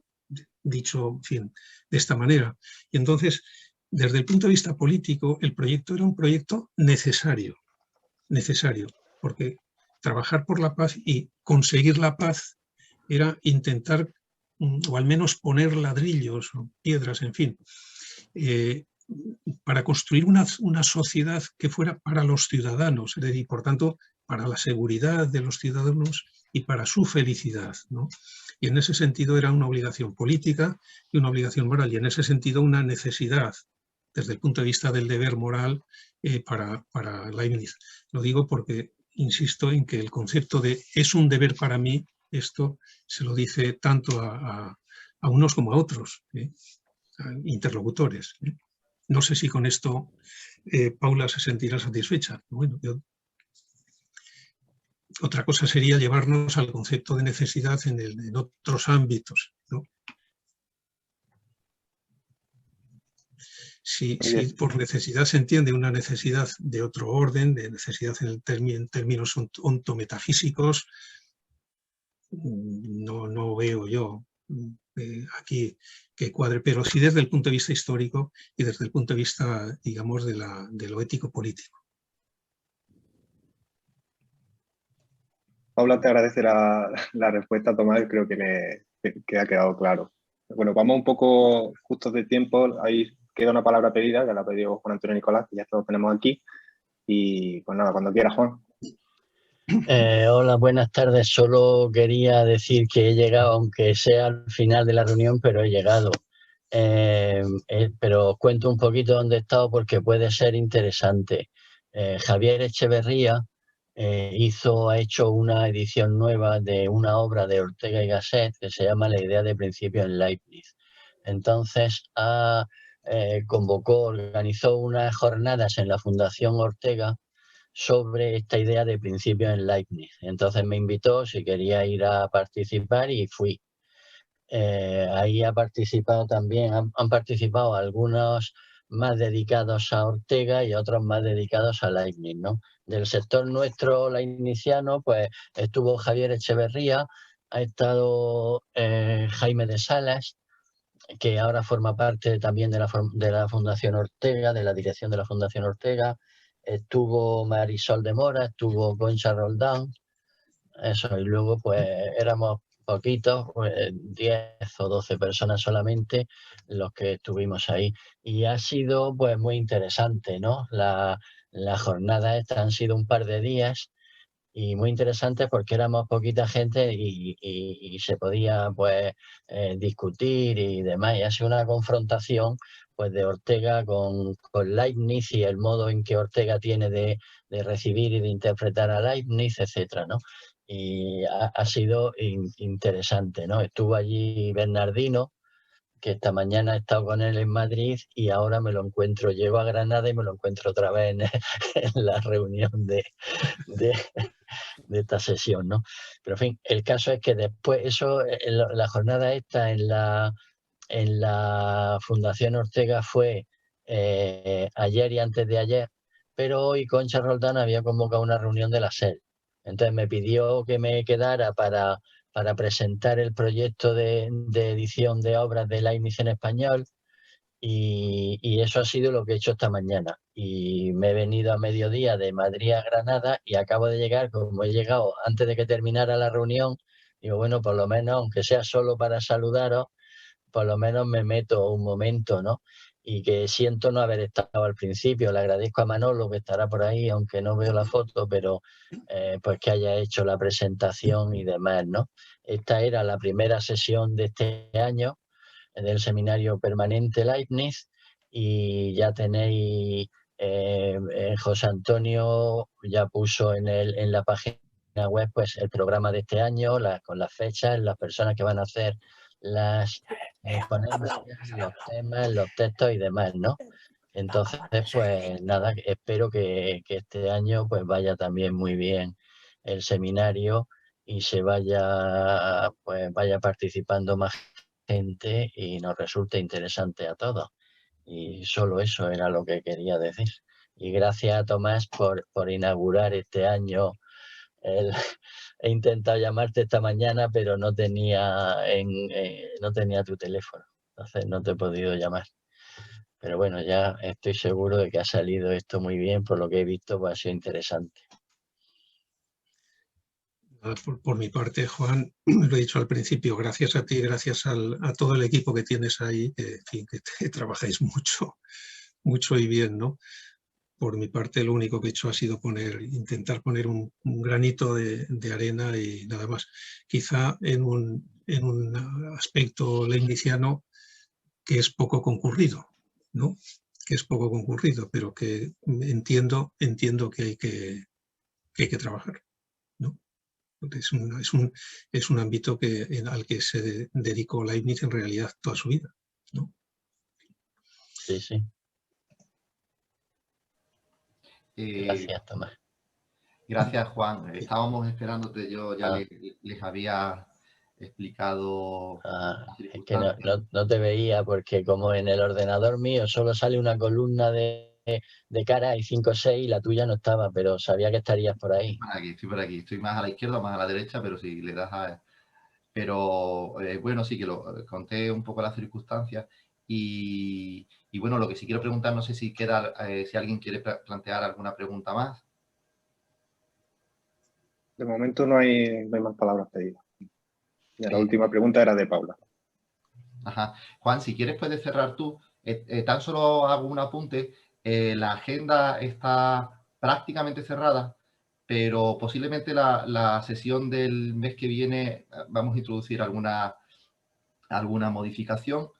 dicho, en fin, de esta manera. Y entonces, desde el punto de vista político, el proyecto era un proyecto necesario, porque trabajar por la paz y conseguir la paz era intentar, o al menos poner ladrillos o piedras, en fin, para construir una sociedad que fuera para los ciudadanos, es decir, por tanto, para la seguridad de los ciudadanos y para su felicidad, ¿no? Y en ese sentido era una obligación política y una obligación moral, y en ese sentido una necesidad desde el punto de vista del deber moral para Leibniz. Lo digo porque insisto en que el concepto de es un deber para mí, esto se lo dice tanto a unos como a otros, a interlocutores. No sé si con esto Paula se sentirá satisfecha. Bueno, otra cosa sería llevarnos al concepto de necesidad en otros ámbitos, ¿no? Si por necesidad se entiende una necesidad de otro orden, de necesidad en términos ontometafísicos, no veo yo aquí que cuadre, pero sí desde el punto de vista histórico y desde el punto de vista, digamos, de lo ético-político. Paula, te agradece la respuesta, Tomás, creo que ha quedado claro. Bueno, vamos un poco justos de tiempo, ahí queda una palabra pedida, que la ha pedido Juan Antonio Nicolás, que ya lo tenemos aquí, y pues nada, cuando quiera, Juan. Hola, buenas tardes. Solo quería decir que he llegado, aunque sea al final de la reunión, pero he llegado. Pero os cuento un poquito dónde he estado porque puede ser interesante. Javier Echeverría ha hecho una edición nueva de una obra de Ortega y Gasset que se llama La idea de principio en Leibniz. Entonces organizó unas jornadas en la Fundación Ortega sobre esta idea de principio en Leibniz. Entonces me invitó si quería ir a participar y fui. Ahí ha participado también, han participado algunos más dedicados a Ortega y otros más dedicados a Leibniz, ¿no? Del sector nuestro leibniziano, pues estuvo Javier Echeverría, ha estado Jaime de Salas, que ahora forma parte también de la Fundación Ortega, de la dirección de la Fundación Ortega, estuvo Marisol de Mora, estuvo Concha Roldán, eso, y luego pues éramos poquitos, pues, 10 o 12 personas solamente los que estuvimos ahí. Y ha sido pues muy interesante, ¿no? La jornada esta han sido un par de días y muy interesante porque éramos poquita gente y se podía pues discutir y demás. Y ha sido una confrontación pues de Ortega con Leibniz y el modo en que Ortega tiene de recibir y de interpretar a Leibniz, etcétera, ¿no? Y ha sido interesante, ¿no? Estuvo allí Bernardino, que esta mañana he estado con él en Madrid y ahora me lo encuentro, llego a Granada y me lo encuentro otra vez en la reunión de esta sesión, ¿no? Pero en fin, el caso es que después, la jornada esta en la Fundación Ortega fue ayer y antes de ayer, pero hoy Concha Roldán había convocado una reunión de la SER. Entonces me pidió que me quedara para presentar el proyecto de edición de obras de Leibniz en español. Y eso ha sido lo que he hecho esta mañana. Y me he venido a mediodía de Madrid a Granada y acabo de llegar, como he llegado antes de que terminara la reunión, digo, bueno, por lo menos, aunque sea solo para saludaros, por lo menos me meto un momento, ¿no? Y que siento no haber estado al principio. Le agradezco a Manolo, que estará por ahí, aunque no veo la foto, pero pues que haya hecho la presentación y demás, ¿no? Esta era la primera sesión de este año del seminario permanente Leibniz y ya tenéis, José Antonio ya puso en la página web pues el programa de este año, con las fechas, las personas que van a hacer las ponencias, los temas, los textos y demás, ¿no? Entonces, pues nada, espero que este año pues vaya también muy bien el seminario y vaya participando más gente y nos resulte interesante a todos. Y solo eso era lo que quería decir. Y gracias a Tomás por inaugurar este año. He intentado llamarte esta mañana, pero no tenía tu teléfono. Entonces no te he podido llamar. Pero bueno, ya estoy seguro de que ha salido esto muy bien. Por lo que he visto, pues ha sido interesante. Por mi parte, Juan, lo he dicho al principio, gracias a ti, gracias a todo el equipo que tienes ahí, que, en fin, que trabajáis mucho y bien, ¿no? Por mi parte, lo único que he hecho ha sido intentar poner un granito de arena y nada más. Quizá en un aspecto leibniziano que es poco concurrido, ¿no? Que es poco concurrido, pero que entiendo que hay que trabajar, ¿no? Es un ámbito al que se dedicó Leibniz en realidad toda su vida, ¿no? Sí, sí. Gracias, Tomás. Gracias, Juan. Estábamos esperándote. Yo ya les había explicado. Es que no te veía porque como en el ordenador mío solo sale una columna de cara y 5 o 6 y la tuya no estaba, pero sabía que estarías por ahí. Estoy por aquí. Estoy más a la izquierda, más a la derecha, pero si le das a... Pero bueno, sí que lo conté un poco las circunstancias y bueno, lo que sí quiero preguntar, no sé si si alguien quiere plantear alguna pregunta más. De momento no hay más palabras pedidas. La última pregunta era de Paula. Ajá. Juan, si quieres puedes cerrar tú. Tan solo hago un apunte. La agenda está prácticamente cerrada, pero posiblemente la sesión del mes que viene vamos a introducir alguna modificación.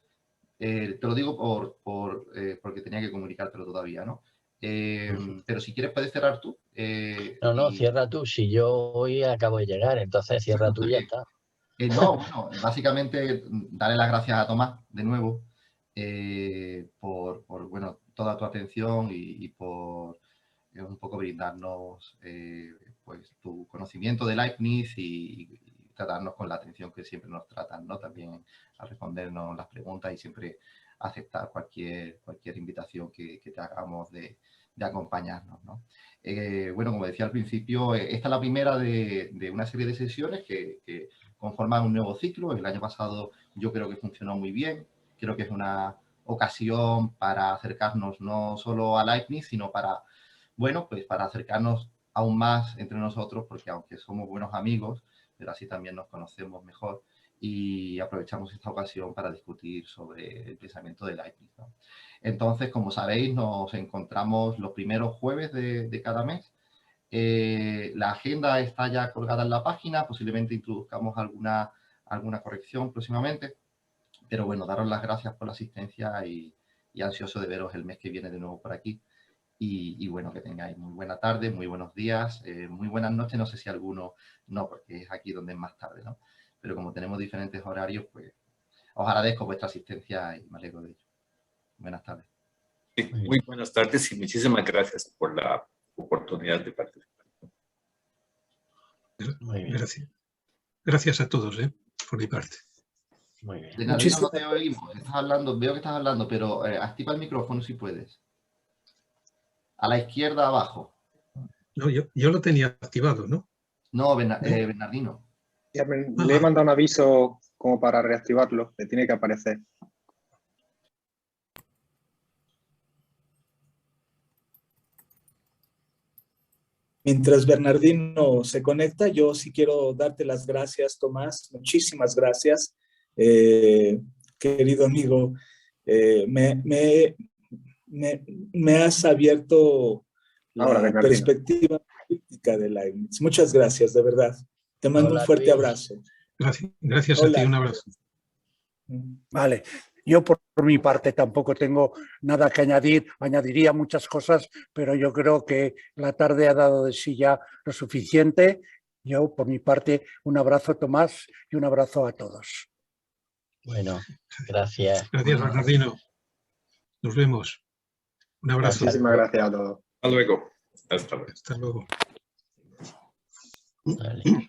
Te lo digo porque tenía que comunicártelo todavía, ¿no? Pero si quieres puedes cerrar tú. No, cierra tú. Si yo hoy acabo de llegar, entonces cierra tú y ya está. No, bueno, básicamente darle las gracias a Tomás de nuevo por bueno, toda tu atención y por un poco brindarnos pues tu conocimiento de Leibniz y tratarnos con la atención que siempre nos tratan, ¿no? También a respondernos las preguntas y siempre aceptar cualquier invitación que te hagamos de acompañarnos, ¿no? Bueno, como decía al principio, esta es la primera de una serie de sesiones que conforman un nuevo ciclo. El año pasado yo creo que funcionó muy bien. Creo que es una ocasión para acercarnos no solo a Leibniz, sino para, bueno, pues para acercarnos aún más entre nosotros, porque aunque somos buenos amigos, pero así también nos conocemos mejor y aprovechamos esta ocasión para discutir sobre el pensamiento de Leibniz, ¿no? Entonces, como sabéis, nos encontramos los primeros jueves de cada mes. La agenda está ya colgada en la página, posiblemente introduzcamos alguna corrección próximamente, pero bueno, daros las gracias por la asistencia y ansioso de veros el mes que viene de nuevo por aquí. Y bueno, que tengáis muy buena tarde, muy buenos días, muy buenas noches, no sé si alguno no, porque es aquí donde es más tarde, ¿no? Pero como tenemos diferentes horarios, pues os agradezco vuestra asistencia y me alegro de ello. Buenas tardes. Sí, muy buenas tardes y muchísimas gracias por la oportunidad de participar. Muy bien. Gracias a todos, por mi parte. Muy bien. Bernardino, no te oímos, estás hablando, veo que estás hablando, pero activa el micrófono si puedes. A la izquierda abajo. No, yo lo tenía activado, ¿no? No, Bernardino. Ya le he mandado un aviso como para reactivarlo, le tiene que aparecer. Mientras Bernardino se conecta, yo sí quiero darte las gracias, Tomás. Muchísimas gracias, querido amigo. Me has abierto la perspectiva crítica de Leibniz. Muchas gracias, de verdad. Te mando un fuerte abrazo. Gracias a ti, un abrazo. Vale. Yo por mi parte tampoco tengo nada que añadir, añadiría muchas cosas, pero yo creo que la tarde ha dado de sí ya lo suficiente. Yo por mi parte un abrazo, Tomás, y un abrazo a todos. Bueno, gracias. Gracias, Bernardino. Nos vemos. Un abrazo. Muchísimas gracias a todos. Hasta luego. Hasta luego. Hasta luego. Vale.